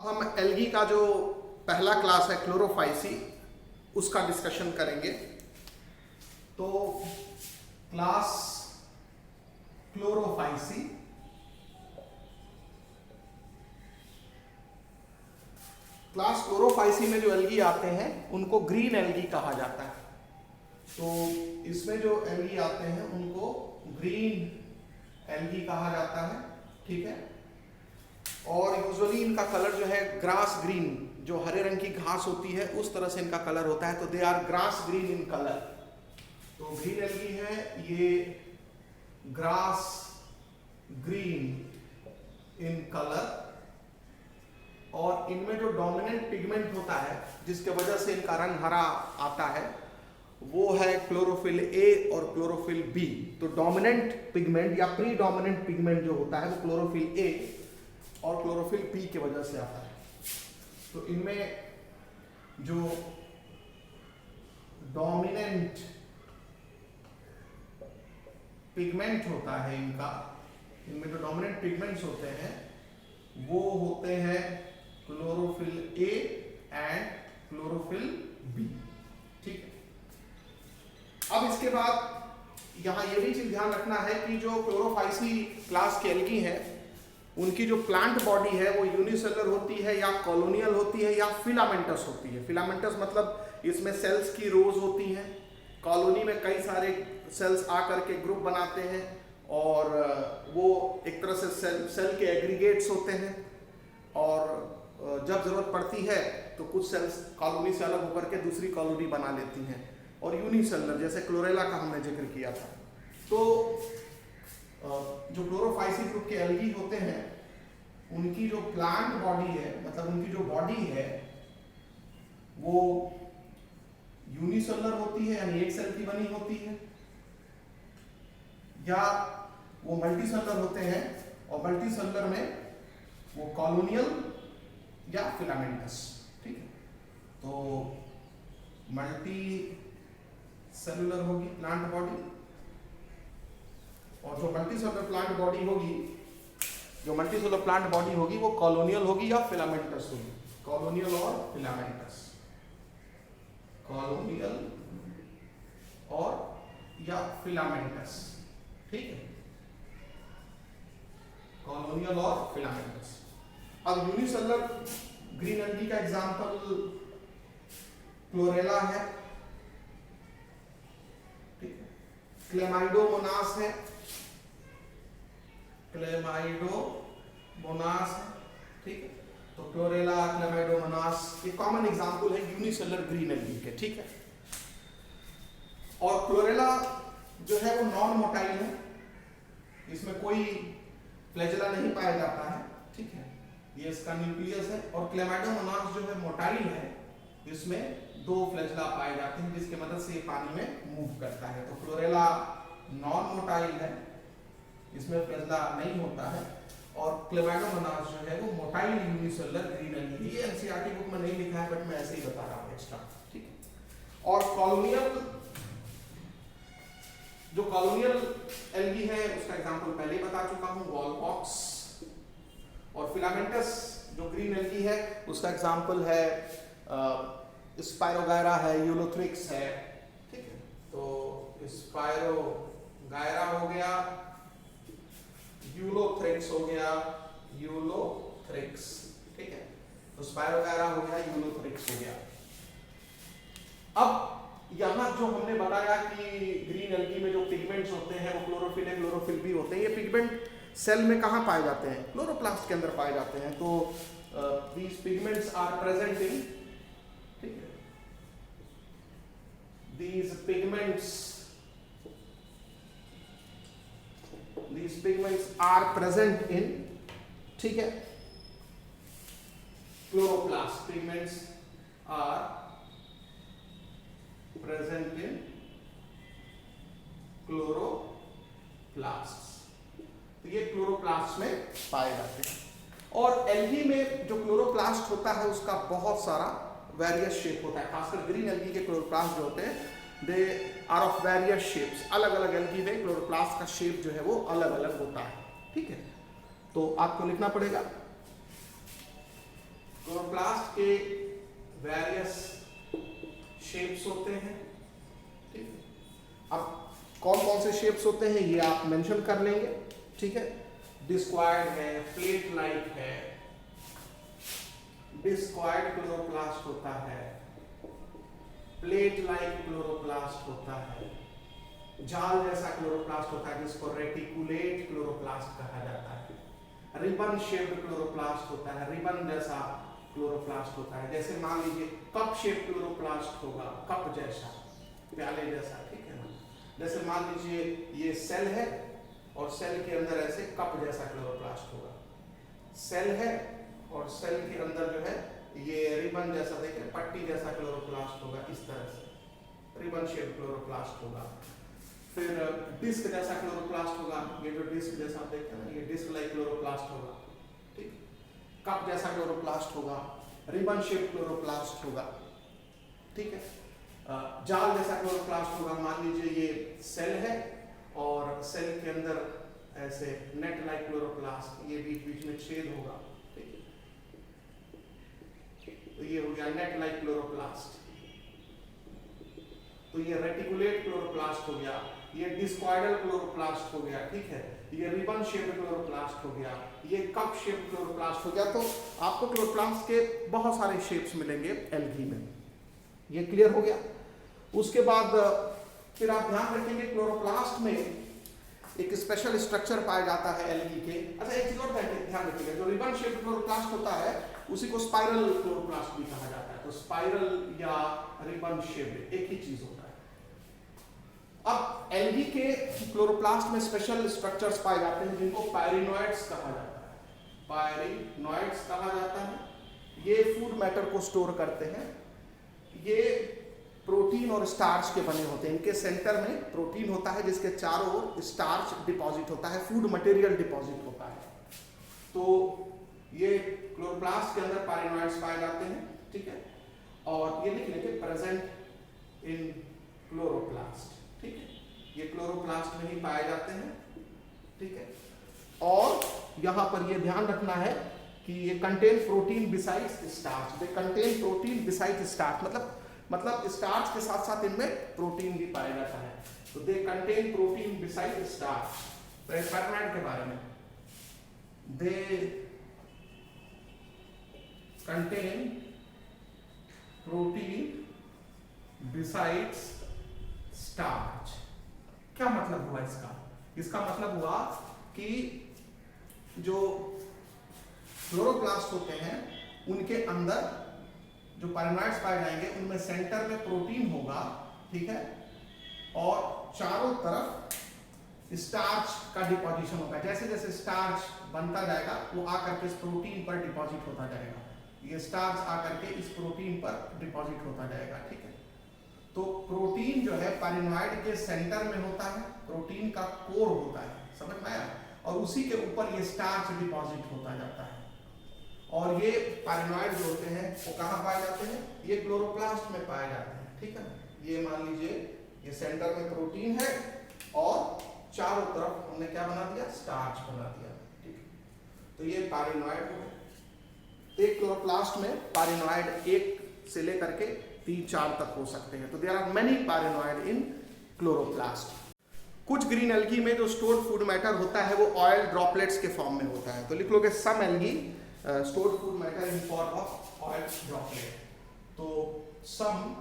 हम एल्गी का जो पहला क्लास है क्लोरोफाइसी उसका डिस्कशन करेंगे। तो क्लास क्लोरोफाइसी में जो एल्गी आते हैं उनको ग्रीन एल्गी कहा जाता है। तो इसमें जो एल्गी आते हैं उनको ग्रीन एल्गी कहा जाता है, ठीक है। और यूजुअली इनका कलर जो है ग्रास ग्रीन, जो हरे रंग की घास होती है उस तरह से इनका कलर होता है। तो they are grass green in colour. तो ग्रीन एल्गी है ये ग्रास ग्रीन इन कलर, और इनमें जो डोमिनेंट पिगमेंट होता है जिसके वजह से इनका रंग हरा आता है वो है क्लोरोफिल ए और क्लोरोफिल बी। तो डोमिनेंट पिगमेंट या प्री डोमिनेंट पिगमेंट जो होता है वो क्लोरोफिल ए और क्लोरोफिल बी की वजह से आता है। तो इनमें जो डोमिनेंट पिगमेंट होता है इनमें जो डोमिनेंट पिगमेंट्स होते हैं वो होते हैं chlorophyll a and chlorophyll b, ठीक है। अब इसके बाद यहां ये भी चीज ध्यान रखना है कि जो क्लोरोफाइसी क्लास के एल्गी है उनकी जो प्लांट बॉडी है वो यूनिसेलुलर होती है या कॉलोनियल होती है या फिलामेंटस होती है। फिलामेंटस मतलब इसमें सेल्स की रोज होती हैं। कॉलोनी में कई सारे सेल्स आकर के ग्रुप बनाते हैं और वो एक तरह से सेल के एग्रीगेट्स होते हैं, और जब जरूरत पड़ती है तो कुछ सेल्स कॉलोनी से अलग होकर के दूसरी कॉलोनी बना लेती हैं। और यूनिसेलुलर जैसे क्लोरेला का हमने जिक्र किया था। तो जो क्लोरोफाइसी ग्रुप के एल्गी होते हैं उनकी जो प्लांट बॉडी है, मतलब उनकी जो बॉडी है वो यूनिसेलुलर होती है यानी एक सेल की बनी होती है, या वो मल्टीसेलुलर होते हैं और मल्टीसेलुलर में वो कॉलोनियल या फिलामेंटस, ठीक है। तो मल्टी सेलुलर होगी प्लांट बॉडी, और जो मल्टीसेलुलर प्लांट बॉडी होगी वो कॉलोनियल होगी या फिलामेंटस होगी। कॉलोनियल और फिलामेंटस, कॉलोनियल और या फिलामेंटस, ठीक है। कॉलोनियल और फिलामेंटस। अब यूनिसेलुलर ग्रीन एल्गी का एग्जांपल क्लोरेला है, ठीक है। क्लेमाइडोमोनास है, ठीक है। तो क्लोरेला, क्लेमाइडोमोनास ये कॉमन एग्जांपल है यूनिसेलुलर ग्रीन एल्गी के, ठीक है। और क्लोरेला जो है वो नॉन मोटाइल है, इसमें कोई फ्लैजेला नहीं पाया जाता है, ठीक है। ये इसका न्यूक्लियस है। और क्लेमाइडोमोनास जो है मोटाइल है, इसमें 2 फ्लैजेला पाए जाते हैं जिसकी मदद से ये पानी में मूव करता है। तो क्लोरेला नॉन मोटाइल है, इसमें फ्लैजेला नहीं होता है। और क्लेमाइडोमोनास जो है वो मोटाइल यूनिसेलुलर ग्रीन एल्गी। ये एनसीईआरटी बुक में नहीं लिखा है बट मैं ऐसे ही बता रहा हूँ एक्स्ट्रा, ठीक है। और कॉलोनियल, जो कॉलोनियल एल्गी है उसका एग्जांपल पहले बता चुका हूं, वॉलपॉक्स। और फिलामेंटस जो ग्रीन एल्गी है उसका एग्जांपल है स्पायरोगायरा है, यूलोथ्रिक्स है, ठीक है। तो स्पायरोगायरा हो गया, यूलोथ्रिक्स हो गया, यूलोथ्रिक्स, ठीक है। तो स्पायरोगायरा हो गया, यूलोथ्रिक्स हो गया। अब यहां जो हमने बताया कि ग्रीन एल्गी में जो पिगमेंट्स होते हैं वो क्लोरोफिल है, क्लोरोफिल बी होते हैं। ये पिगमेंट सेल में कहां पाए जाते हैं? क्लोरोप्लास्ट के अंदर पाए जाते हैं। तो these pigments are present in, ठीक है, these pigments are present in, ठीक है, chloroplast. Pigments are present in chloroplast. तो ये क्लोरोप्लास्ट में पाए जाते हैं। और एल्गी में जो क्लोरोप्लास्ट होता है उसका बहुत सारा वेरियस शेप होता है। खासकर ग्रीन एल्गी के क्लोरोप्लास्ट जो होते हैं they are of various shapes. अलग अलग एल्गी में क्लोरोप्लास्ट का शेप जो है वो अलग अलग होता है, ठीक है। तो आपको लिखना पड़ेगा क्लोरोप्लास्ट के वेरियस शेप्स होते हैं, ठीक है। अब कौन कौन से शेप्स होते हैं ये आप मेंशन कर लेंगे, ठीक है। डिस्क्वायर्ड है, प्लेट लाइक है, डिस्क्वायर्ड क्लोरोप्लास्ट होता है, प्लेट लाइक क्लोरोप्लास्ट होता है, जाल जैसा क्लोरोप्लास्ट होता है जिसको रेटिकुलेट क्लोरोप्लास्ट कहा जाता है, रिबन शेप्ड क्लोरोप्लास्ट होता है, रिबन जैसा क्लोरोप्लास्ट होता है। जैसे मान लीजिए कप शेप क्लोरोप्लास्ट होगा, कप जैसा, प्याले जैसा, ठीक है ना। जैसे मान लीजिए ये सेल है और सेल के अंदर ऐसे कप जैसा क्लोरोप्लास्ट होगा, सेल है और सेल के अंदर जो है ये रिबन जैसा, देखिए पट्टी जैसा क्लोरोप्लास्ट होगा, इस तरह से रिबन शेप क्लोरोप्लास्ट होगा। फिर डिस्क जैसा क्लोरोप्लास्ट होगा, ये जो डिस्क जैसा आप देखते हैं ना, ये डिस्क लाइक क्लोरोप्लास्ट होगा, ठीक। कप जैसा क्लोरोप्लास्ट होगा, रिबन शेप क्लोरोप्लास्ट होगा, ठीक है। जाल जैसा क्लोरोप्लास्ट होगा, मान लीजिए ये सेल है और सेल के अंदर ऐसे नेट लाइक क्लोरोप्लास्ट, ये बीच बीच में छेद होगा, ठीक है। तो ये हो गया नेट लाइक क्लोरोप्लास्ट। तो ये रेटिकुलेट क्लोरोप्लास्ट हो गया, ये डिस्क्वायडल क्लोरोप्लास्ट हो गया, ठीक है। ये रिबन शेप्ड क्लोरोप्लास्ट हो गया, ये कप शेप्ड क्लोरोप्लास्ट हो गया। तो आपको क्लोरोप्लास्ट के बहुत सारे शेप्स मिलेंगे एल्गी में, ये क्लियर हो गया। उसके बाद फिर आप ध्यान रखेंगे क्लोरोप्लास्ट में एक स्पेशल स्ट्रक्चर पाया जाता है एल्गी के। अच्छा एक चीज और ध्यान रखिएगा, जो रिबन शेप्ड क्लोरोप्लास्ट होता है उसी को स्पाइरल क्लोरोप्लास्ट भी कहा जाता है। तो स्पाइरल या रिबन शेप्ड एक ही चीज होता है। अब एल्गी के क्लोरोप्लास्ट में स्पेशल स्ट्रक्चर्स पाए जाते हैं जिनको पायरिनोइड्स कहा जाता है, पायरिनोइड्स कहा जाता है। ये फूड मैटर को स्टोर करते हैं, ये प्रोटीन और स्टार्च के बने होते हैं। इनके सेंटर में प्रोटीन होता है जिसके चारों ओर स्टार्च डिपॉजिट होता है, फूड मटेरियल डिपॉजिट होता है। तो ये क्लोरोप्लास्ट के अंदर पायरिनोइड्स पाए जाते हैं, ठीक है। और ये लिख लेंगे प्रेजेंट इन क्लोरोप्लास्ट, ठीक है। ये क्लोरोप्लास्ट में ही पाए जाते हैं, ठीक है। और यहां पर ये ध्यान रखना है कि ये contain protein besides starch, they contain protein besides starch, मतलब स्टार्च के साथ साथ इनमें प्रोटीन भी पाया जाता है। तो they contain protein besides starch. Paranoid के बारे में, they contain protein besides starch. क्या मतलब हुआ इसका? इसका मतलब हुआ कि जो क्लोरोप्लास्ट होते हैं उनके अंदर जो पायरिनोइड्स पाए जाएंगे उनमें सेंटर में प्रोटीन होगा, ठीक है। और चारों तरफ स्टार्च का डिपॉजिशन होगा। जैसे जैसे स्टार्च बनता जाएगा वो आकर के इस प्रोटीन पर डिपॉजिट होता जाएगा, ये स्टार्च आकर के इस प्रोटीन पर डिपॉजिट होता जाएगा, ठीक है। तो प्रोटीन जो है पायरिनोइड के सेंटर में होता है, प्रोटीन का कोर होता है, समझ में आया। और उसी के ऊपर ये स्टार्च डिपॉजिट होता जाता है। और ये पायरिनोइड जो होते हैं वो कहाँ पाए जाते हैं? ये क्लोरोप्लास्ट में पाए जाते हैं, ठीक है ना। ये मान लीजिए ये सेंटर में प्रोटीन है और चारों तरफ हमने क्या बना दिया? स्टार्च बना दिया, ठीक है। तो ये पायरिनोइड हो गए। एक क्लोरोप्लास्ट में पायरिनोइड 1 से लेकर के 3-4 तक हो सकते हैं। तो there are many pyrenoid in chloroplast. कुछ ग्रीन एल्गी में जो स्टोर्ड फूड मैटर होता है वो ऑयल ड्रॉपलेट्स के फॉर्म में होता है। तो लिख लोगे some algae stored food matter in form of oil droplet. तो सम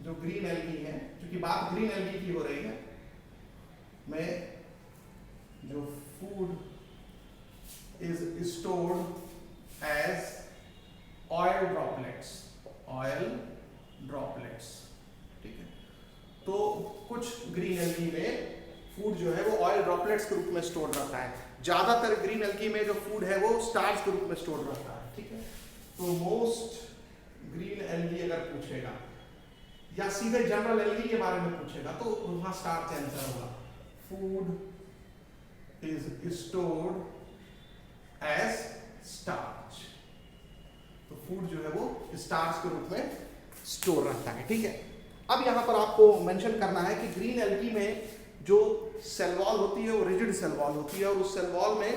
जो ग्रीन एल्गी है, क्योंकि बात ग्रीन एल्गी की हो रही है, में जो food is stored as oil droplets, ठीक है। तो कुछ ग्रीन एल्गी में फूड जो है वो ऑयल ड्रॉपलेट्स के रूप में स्टोर रहता है। ज्यादातर ग्रीन एल्गी में जो फूड है वो स्टार्च के रूप में स्टोर रहता है, ठीक है। तो मोस्ट ग्रीन एल्गी अगर पूछेगा या सीधे जनरल एल्गी के बारे में पूछेगा तो वहां स्टार्च आंसर होगा। Food is stored as starch. तो फूड जो है वो स्टार्च के रूप में स्टोर रहता है, ठीक है। अब यहां पर आपको मेंशन करना है कि ग्रीन एल्गी में जो सेल वॉल होती है वो रिजिड सेल वॉल होती है। और उस सेल वॉल में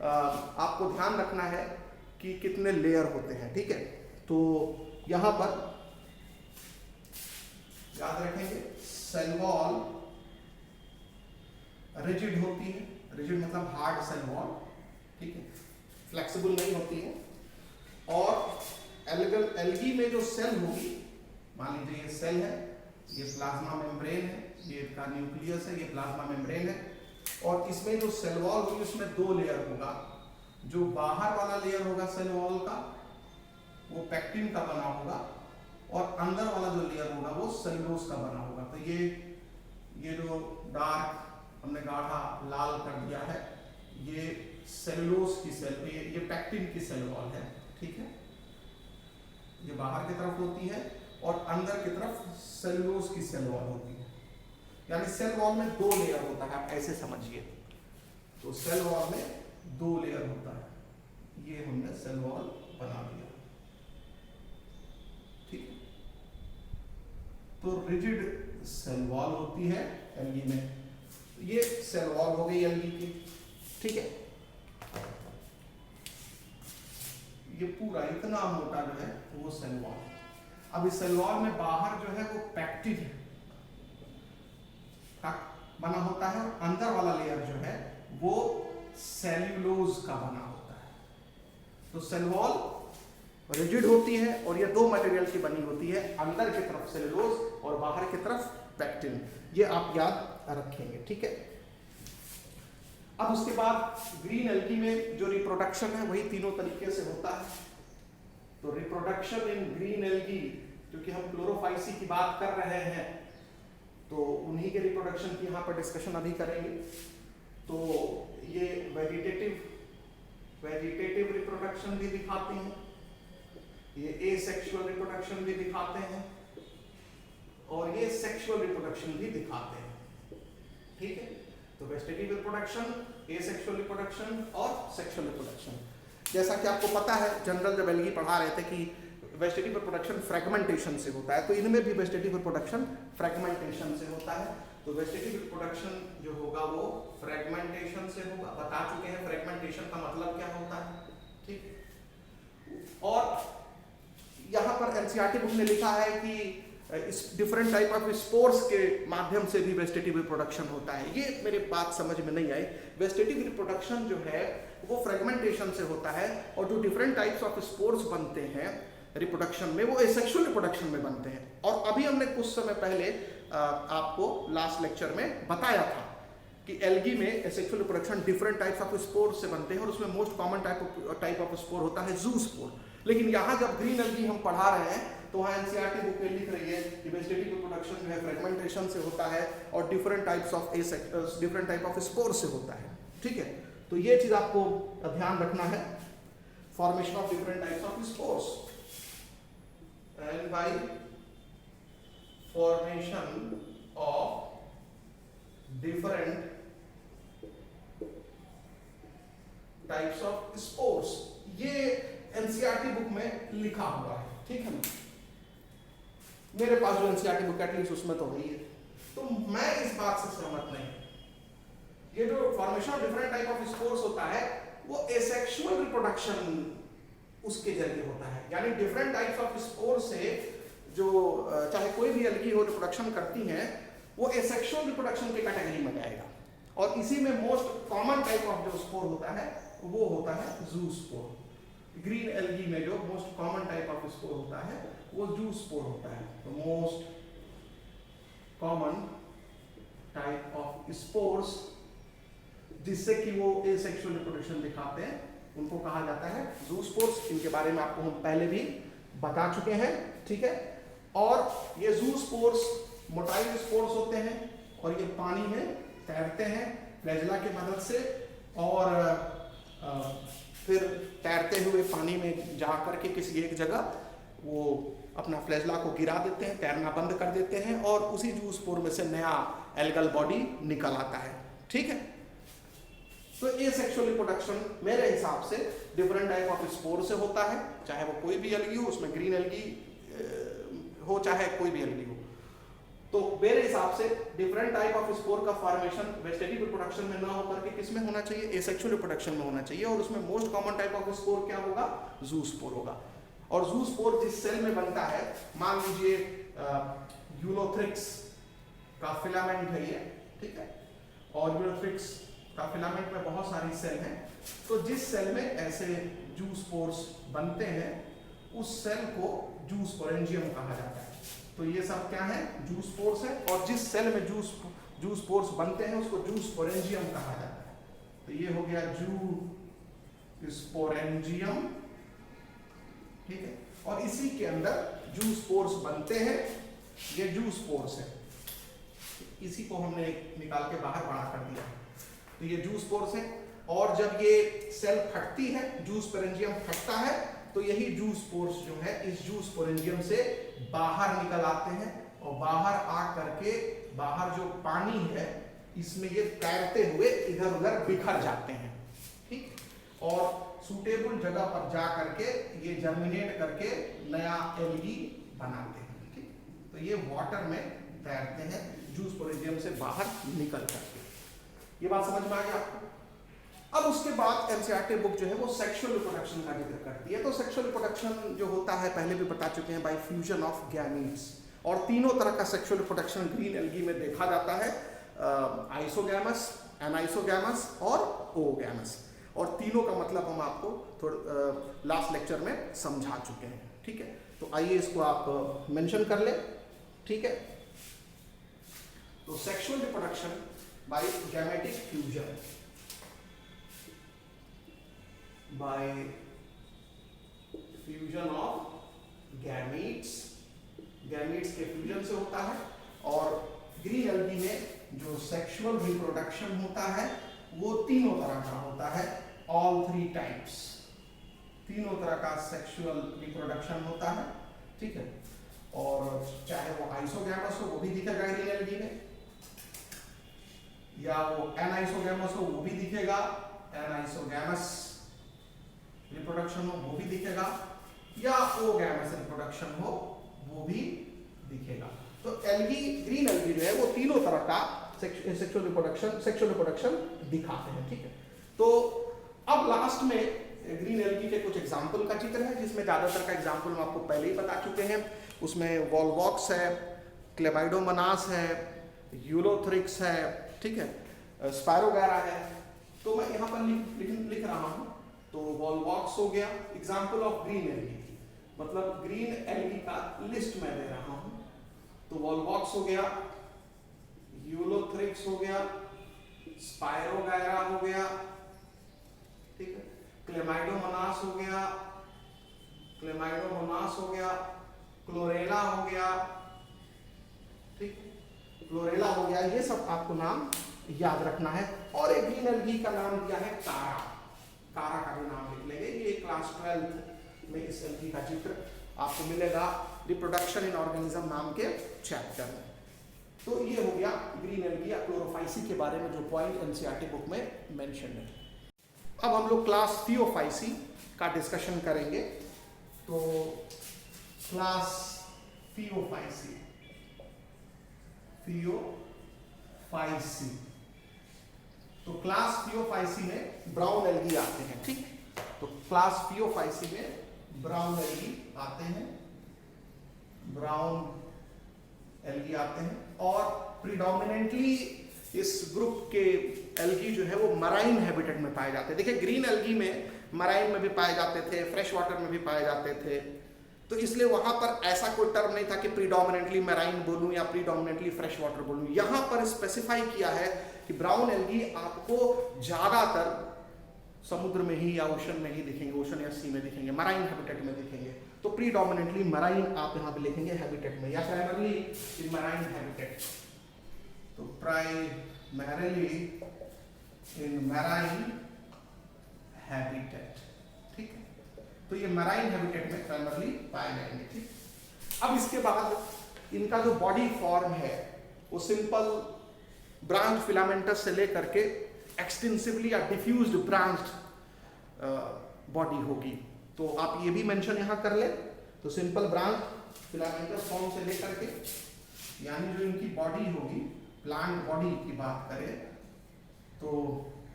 आपको ध्यान रखना है कि कितने लेयर होते हैं, ठीक है। तो यहां पर याद रखेंगे सेल वॉल रिजिड होती है, रिजिड मतलब हार्ड सेल वॉल, ठीक है, फ्लेक्सिबल नहीं होती है। और एल्गी में जो सेल होगी, मान लीजिए ये सेल है, ये प्लाज्मा मेम्ब्रेन है, ये इसका न्यूक्लियस है, ये प्लाज्मा मेम्ब्रेन है, और इसमें जो सेल वॉल होगी उसमें दो लेयर होगा। जो बाहर वाला लेयर होगा सेल वॉल का वो पैक्टिन का बना होगा, और अंदर वाला जो लेयर होगा वो सेलुलोज का बना होगा। तो ये जो डार्क हमने गाढ़ा लाल कर दिया है, ये सेलुलोज की सेल, ये पैक्टिन की सेल वॉल है, ठीक है। ये बाहर की तरफ होती है और अंदर की तरफ सेलुलोज की सेल वॉल होती है। यानी सेल वॉल में दो लेयर होता है, आप ऐसे समझिए। तो सेल वॉल में दो लेयर होता है, ये हमने सेल वॉल बना दिया, ठीक है। तो रिजिड सेल वॉल होती है एल्गी में। ये सेल वॉल हो गई एल्गी की, ठीक है। ये पूरा इतना मोटा जो है वो सेल वॉल। अब इस सेल वॉल में बाहर जो है वो पैक्टिन का बना होता है, और अंदर वाला लेयर जो है वो सेल्यूलोज का बना होता है। तो सेल वॉल रिजिड होती है और ये दो मटेरियल की बनी होती है, अंदर की तरफ सेल्यूलोज और बाहर की तरफ पैक्टिन। ये आप याद रखेंगे, ठीक है। अब उसके बाद ग्रीन एल्गी में जो रिप्रोडक्शन है वही तीनों तरीके से होता है। तो रिप्रोडक्शन इन ग्रीन एल्गी, क्योंकि हम क्लोरोफाइसी की बात कर रहे हैं तो उन्हीं के रिप्रोडक्शन की यहाँ पर डिस्कशन अभी करेंगे। तो ये वेजिटेटिव रिप्रोडक्शन भी दिखाते हैं, ये एसेक्सुअल रिप्रोडक्शन भी दिखाते हैं, और ये सेक्सुअल रिप्रोडक्शन भी दिखाते हैं, ठीक है। तो वेजिटेटिव रिप्रोडक्शन, एसेक्सुअल रिप्रोडक्शन और सेक्सुअल रिप्रोडक्शन। जैसा कि आपको पता है, जनरल जब एल्गी पढ़ा रहे थे कि वेजिटेटिव रिप्रोडक्शन फ्रेगमेंटेशन से होता है, तो इनमें भी वेजिटेटिव रिप्रोडक्शन फ्रेगमेंटेशन से होता है। तो वेजिटेटिव रिप्रोडक्शन जो होगा वो फ्रेगमेंटेशन से होगा, बता चुके हैं फ्रेगमेंटेशन का मतलब क्या होता है, ठीक। और यहाँ पर एनसीईआरटी बुक ने लिखा है कि इस डिफरेंट टाइप ऑफ स्पोर्स के माध्यम से भी वेजिटेटिव रिप्रोडक्शन होता है। ये मेरे बात समझ में नहीं आई। वेजिटेटिव रिप्रोडक्शन जो है वो फ्रेगमेंटेशन से होता है, और जो डिफरेंट टाइप्स ऑफ स्पोर्स बनते हैं रिप्रोडक्शन में वो एसेक्सुअल रिप्रोडक्शन में बनते हैं। और अभी हमने कुछ समय पहले आपको लास्ट लेक्चर में बताया था कि एल्गी में asexual reproduction different types of spores से बनते हैं, और उसमें most common type of spore होता है जू स्पोर। लेकिन यहाँ जब ग्रीन एल्गी हम पढ़ा रहे हैं तो वहाँ एनसीईआरटी बुक में लिख रही है कि वेजिटेटिव रिप्रोडक्शन जो है फ्रेगमेंटेशन से होता है और डिफरेंट टाइप ऑफ स्पोर से होता है, ठीक है। तो ये चीज आपको ध्यान रखना है, formation of different types of spores, and bye formation of different types of spores, ये एनसीईआरटी बुक में लिखा हुआ है, ठीक है। मेरे पास जो एनसीईआरटी बुक एटलीस्ट उसमें तो वही है, तो मैं इस बात से सहमत नहीं। ये जो formation of different type of spores होता है वो एसेक्सुअल रिप्रोडक्शन उसके जरिए होता है। यानी डिफरेंट टाइप्स ऑफ स्पोर से जो चाहे कोई भी एल्गी हो रिप्रोडक्शन करती हैं वो एसेक्सुअल रिप्रोडक्शन की कैटेगरी में जाएगा। और इसी में मोस्ट कॉमन टाइप ऑफ जो स्पोर होता है वो होता है जू स्पोर। ग्रीन एल्गी में जो most common type of spore होता है वो जू स्पोर होता है। तो most common type of spores जिससे कि वो एसेक्सुअल रिप्रोडक्शन दिखाते हैं उनको कहा जाता है जू स्पोर्स। इनके बारे में आपको हम पहले भी बता चुके हैं, ठीक है। और ये जू स्पोर्स मोटाइल स्पोर्स होते हैं और ये पानी में तैरते हैं फ्लैजेला की मदद से, और फिर तैरते हुए पानी में जा करके किसी एक जगह वो अपना फ्लैजेला को गिरा देते हैं, तैरना बंद कर देते हैं, और उसी जू स्पोर में से नया एल्गल बॉडी निकल आता है, ठीक है। तो एसेक्सुअल रिप्रोडक्शन मेरे हिसाब से डिफरेंट टाइप ऑफ स्पोर से होता है, चाहे वो कोई भी एल्गी हो, उसमें ग्रीन एल्गी हो चाहे कोई भी एल्गी हो। तो मेरे हिसाब से डिफरेंट टाइप ऑफ स्पोर का फॉर्मेशन वेजिटेटिव रिप्रोडक्शन में ना होकर के किसमें होना चाहिए, एसेक्सुअल रिप्रोडक्शन में होना चाहिए। और उसमें most common type of spore क्या होगा, जू स्पोर होगा। और जू स्पोर जिस सेल में बनता है, मान लीजिए यूलोथ्रिक्स का फिलामेंट है ये, ठीक है, और यूलोथ्रिक्स का फिलामेंट में बहुत सारी सेल हैं, तो जिस सेल में ऐसे जू स्पोर्स बनते हैं उस सेल को जू स्पोरेंजियम कहा जाता है। तो ये सब क्या है, जू स्पोर्स है, और जिस सेल में जू स्पोर्स बनते हैं उसको जू स्पोरेंजियम कहा जाता है। तो ये हो गया जू स्पोरेंजियम, ठीक है, और इसी के अंदर जू स्पोर्स बनते हैं, ये जू स्पोर्स है, इसी को हमने निकाल के बाहर बड़ा कर दिया। तो ये जू स्पोर्स है, और जब ये सेल फटती है, जू स्पोरेंजियम फटता है, तो यही जू स्पोर्स जो है इस जू स्पोरेंजियम से बाहर निकल आते हैं, और बाहर आ करके बाहर जो पानी है इसमें ये तैरते हुए इधर उधर बिखर जाते हैं, ठीक, और सूटेबल जगह पर जा करके ये जर्मिनेट करके नया एल्गी बनाते हैं, ठीक। तो ये वाटर में तैरते हैं जू स्पोरेंजियम से बाहर निकल करके। ये बात समझ में आ गया आपको। अब उसके बाद एनसीईआरटी बुक जो है वो सेक्सुअल रिप्रोडक्शन का जिक्र करती है। तो सेक्सुअल रिप्रोडक्शन जो होता है पहले भी बता चुके हैं, बाय फ्यूजन ऑफ गैमीट्स, और तीनों तरह का सेक्सुअल रिप्रोडक्शन ग्रीन एल्गी में देखा जाता है, आइसोगैमस, एनाइसोगैमस और ओगैमस, और तीनों का मतलब हम आपको थोड़ा लास्ट लेक्चर में समझा चुके हैं, ठीक है। तो आइए इसको आप मेंशन कर ले, ठीक है। तो sexual reproduction by gametic fusion, by fusion of gametes, gametes के फ्यूजन से होता है। और ग्रीन एल्गी में जो सेक्सुअल रिप्रोडक्शन होता है वो तीनों तरह का होता है, ऑल थ्री टाइप्स, तीनों तरह का सेक्सुअल रिप्रोडक्शन होता है, ठीक है। और चाहे वो आइसोगैमस हो वो भी दिखेगा ग्रीन एल्गी में, या वो एनाइसोगैमस हो वो भी दिखेगा, एनाइसोगैमस रिप्रोडक्शन हो वो भी दिखेगा, या ओगैमस रिप्रोडक्शन हो वो भी दिखेगा। तो एल्गी, ग्रीन एल्गी जो है वो तीनों तरह का सेक्सुअल रिप्रोडक्शन दिखाते हैं, ठीक है। तो अब लास्ट में ग्रीन एल्गी के कुछ एग्जाम्पल का जिक्र है, जिसमें ज्यादातर का एग्जाम्पल हम आपको पहले ही बता चुके हैं। उसमें वॉलवॉक्स है, क्लेबाइडोमोनास है, यूलोथ्रिक्स है, ठीक है, स्पायरोगैरा है। तो मैं यहाँ पर लिख रहा हूँ। तो वॉलवॉक्स हो गया एग्जाम्पल ऑफ ग्रीन एल्गी, मतलब ग्रीन एल्गी का लिस्ट मैं दे रहा हूं। तो वॉलवॉक्स हो गया, यूलोथ्रिक्स हो गया, स्पायरोगैरा हो गया, ठीक है, क्लेमाइडोमोनास हो गया, क्लोरेला हो गया, ठीक, क्लोरेला हो गया। ये सब आपको नाम याद रखना है। और एक ग्रीन एल्गी का नाम दिया है कारा, कारा का भी नाम लिख लेंगे। ये क्लास 12 में इस एल्गी का जिक्र आपको मिलेगा रिप्रोडक्शन इन ऑर्गेनिज्म नाम के चैप्टर में। तो ये हो गया ग्रीन एल्गी या क्लोरोफाइसी के बारे में जो पॉइंट एनसीईआरटी बुक में मेंशन है। अब हम लोग क्लास थियोफाइसी का डिस्कशन करेंगे। तो क्लास थियोफाइसी, तो क्लास थियोफाइसी में ब्राउन एल्गी आते हैं, ठीक। तो क्लास थियोफाइसी में ब्राउन एल्गी आते हैं, और प्रीडोमिनेंटली इस ग्रुप के एल्गी जो है वो मराइन हैबिटेट में पाए जाते हैं। देखिए ग्रीन एल्गी में मराइन में भी पाए जाते थे, फ्रेश वाटर में भी पाए जाते थे, तो इसलिए वहां पर ऐसा कोई टर्म नहीं था कि प्रीडोमिनेंटली मराइन बोलूं या प्रीडोमिनेंटली फ्रेश वाटर बोलूं। यहां पर स्पेसिफाई किया है कि ब्राउन एल्गी आपको ज्यादातर समुद्र में ही या ओशन में ही दिखेंगे, ओशन या सी में दिखेंगे, मराइन हैबिटेट में दिखेंगे। तो प्रीडोमिनेंटली मराइन आप यहाँ पे लिखेंगे हैबिटेट में, या प्राइमरली इन मराइन हैबिटेट। तो प्राइमरली इन मराइन हैबिटेट, ठीक है। तो ये मराइन हैबिटेट में प्राइमरली पाए जाएंगे, ठीक। अब इसके बाद इनका जो बॉडी फॉर्म है वो सिंपल ब्रांच फिलामेंटस से लेकर के एक्सटेंसिवली या डिफ्यूज्ड ब्रांच्ड बॉडी होगी। तो आप ये भी मेंशन यहां कर ले। तो सिंपल ब्रांच फिलामेंटस फॉर्म से लेकर के यानी जो इनकी बॉडी होगी, प्लांट बॉडी की बात करें तो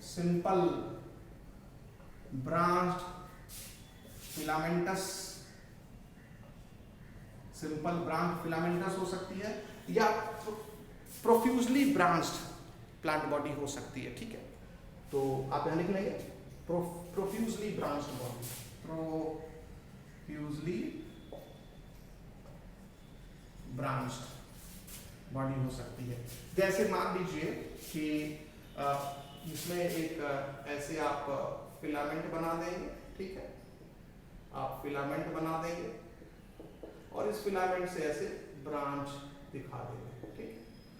simple branched filamentous, simple branch filamentous हो सकती है, या प्रोफ्यूजली ब्रांच्ड प्लांट बॉडी हो सकती है। ठीक है, तो आप यहां लिख लेंगे profusely branched body, profusely branched body हो सकती है। जैसे मान लीजिए कि इसमें एक ऐसे आप फिलामेंट बना देंगे, ठीक है, आप फिलामेंट बना देंगे और इस फिलामेंट से ऐसे ब्रांच दिखा देंगे, ठीक,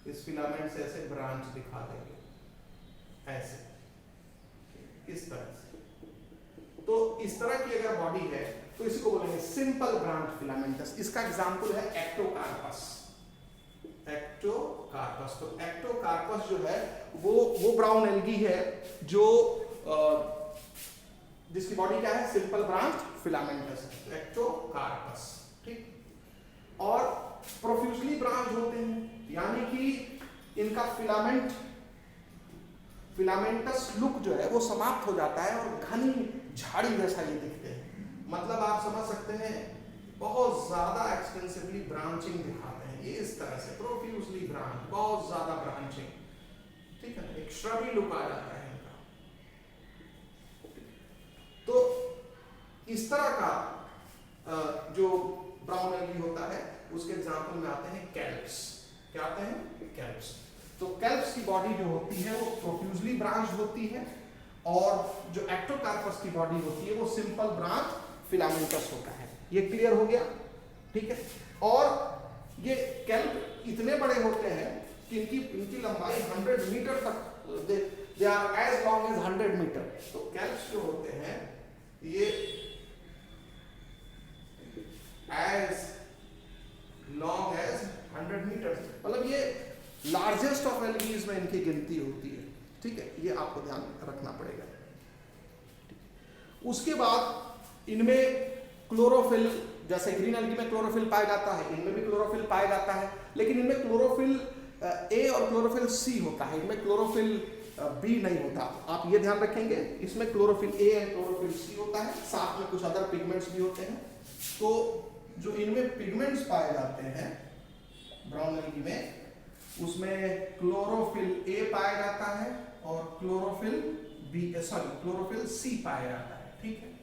इस फिलामेंट से ऐसे ब्रांच दिखा देंगे, ऐसे, इस तरह से। तो इस तरह की अगर बॉडी है तो इसको बोलेंगे सिंपल ब्रांच फिलामेंटस। इसका एग्जांपल है एक्टोकार्पस। एक्टोकार्पस, तो एक्टोकार्पस जो है वो ब्राउन एल्गी है जो जिसकी बॉडी क्या है, सिंपल ब्रांच फिलामेंटस, एक्टोकार्पस, ठीक। और प्रोफ्यूजली ब्रांच होते हैं, यानी कि इनका फिलामेंटस लुक जो है वो समाप्त हो जाता है और घनी झाड़ी जैसा ये दिखते हैं। मतलब आप समझ सकते हैं बहुत ज्यादा एक्सटेंसिवली ब्रांचिंग दिखाते हैं ये, इस तरह से प्रोफ्यूजली ब्रांच, बहुत ज्यादा ब्रांचिंग, ठीक है, एक श्रबी लुक आ जाता है इनका। तो इस तरह का जो ब्राउन एल्गी होता है उसके एग्जांपल में आते हैं कैल्प्स। क्या आते हैं? कैल्प्स। तो कैल्प्स की बॉडी जो होती है वो प्रोफ्यूजली ब्रांच होती है और जो एक्टोकार्पस की बॉडी होती है वो सिंपल ब्रांच फिलामेंटस होता है। ये क्लियर हो गया, ठीक है। और ये कैल्प इतने बड़े होते हैं कि इनकी लंबाई 100 मीटर तक, they are as long as 100 metre. तो कैल्प्स जो होते हैं ये एज लॉन्ग एज 100 मीटर, मतलब ये लार्जेस्ट ऑफ एल्गीज में इनकी गिनती होती है, ठीक है, ये आपको ध्यान रखना पड़ेगा। उसके बाद इनमें क्लोरोफिल, जैसे ग्रीन एल्गी में क्लोरोफिल पाया जाता है, इनमें भी क्लोरोफिल पाया जाता है, लेकिन इनमें क्लोरोफिल ए और क्लोरोफिल सी होता है, इनमें क्लोरोफिल बी नहीं होता। आप ये ध्यान रखेंगे, इसमें chlorophyll a and chlorophyll c होता है, साथ में कुछ अदर पिगमेंट्स भी होते हैं। तो जो इनमें पिगमेंट्स पाए जाते हैं ब्राउन एल्गी में, उसमें क्लोरोफिल ए पाया जाता है और क्लोरोफिल सी पाया जाता है, ठीक है।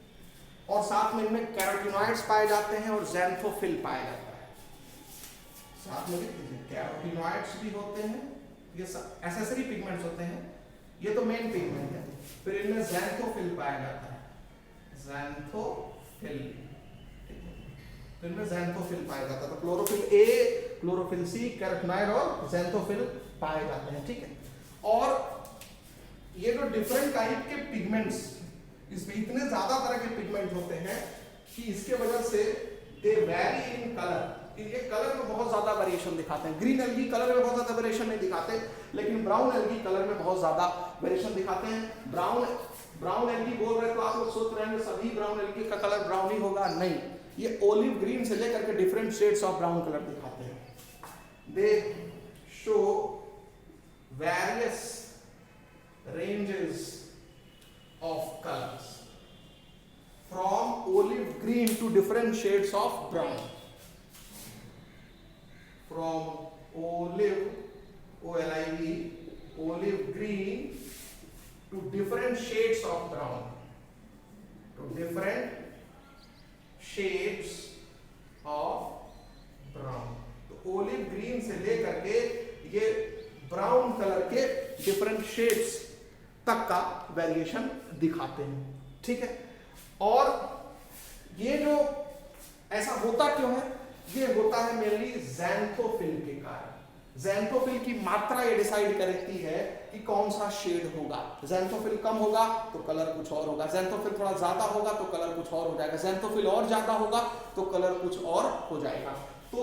और साथ में इनमें कैरोटीनॉइड्स पाए जाते हैं और ज़ैंथोफिल पाया जाता है। साथ में कैरोटीनॉइड्स भी होते हैं, ये एसेसरी पिगमेंट्स होते हैं, ये तो मेन पिगमेंट है। फिर इनमें ज़ैंथोफिल पाया जाता है, ज़ैंथोफिल, तो इनमें ज़ैंथोफिल पाया जाता है। तो chlorophyll A, chlorophyll C, carotenoid और ज़ैंथोफिल पाए जाते हैं, ठीक है। और ये जो डिफरेंट टाइप के पिगमेंट्स, इसमें इतने ज्यादा तरह के पिगमेंट होते हैं कि इसके वजह से दे वेरी इन कलर, ये कलर में बहुत ज्यादा वेरिएशन दिखाते हैं। ग्रीन एल्गी कलर में बहुत ज्यादा वेरिएशन नहीं दिखाते, लेकिन ब्राउन एल्गी कलर में बहुत ज्यादा वेरिएशन दिखाते हैं। ब्राउन एल्गी बोल रहे तो आप लोग सोच रहे हैं सभी ब्राउन एल्गी का कलर ब्राउन ही होगा, नहीं, ये ओलिव ग्रीन से लेकर के different shades of brown colour दिखाते हैं। दे show various ranges of colors from olive green to different shades of brown, from olive green to different shades of brown, to different shades of brown। तो olive green से लेकर के ये brown colour के different shades तक का variation दिखाते हैं, ठीक है। और ये जो ऐसा होता क्यों है, ये होता है मेनली ज़ैंथोफिल के कारण। ज़ैंथोफिल की मात्रा ये डिसाइड करती है कि कौन सा शेड होगा। ज़ैंथोफिल कम होगा तो कलर कुछ और होगा, ज़ैंथोफिल थोड़ा ज्यादा होगा तो कलर कुछ और हो जाएगा, ज़ैंथोफिल और ज्यादा होगा तो कलर कुछ और हो जाएगा। तो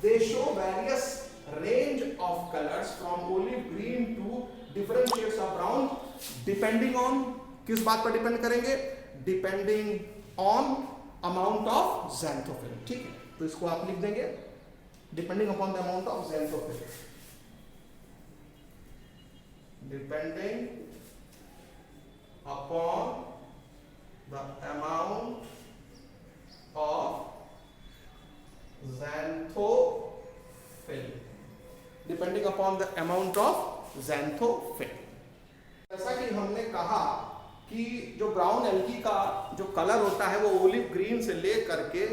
दे show various range of colors from olive green to different shades of brown depending on, किस बात पर डिपेंड करेंगे, depending on amount of xanthophyll, ठीक है। तो इसको आप लिख देंगे depending upon the amount of xanthophyll, depending upon the amount of xanthophyll, depending upon the amount of xanthophyll. जैसा कि हमने कहा कि जो ब्राउन एल्गी का जो कलर होता है वो ओलिव ग्रीन से ले करके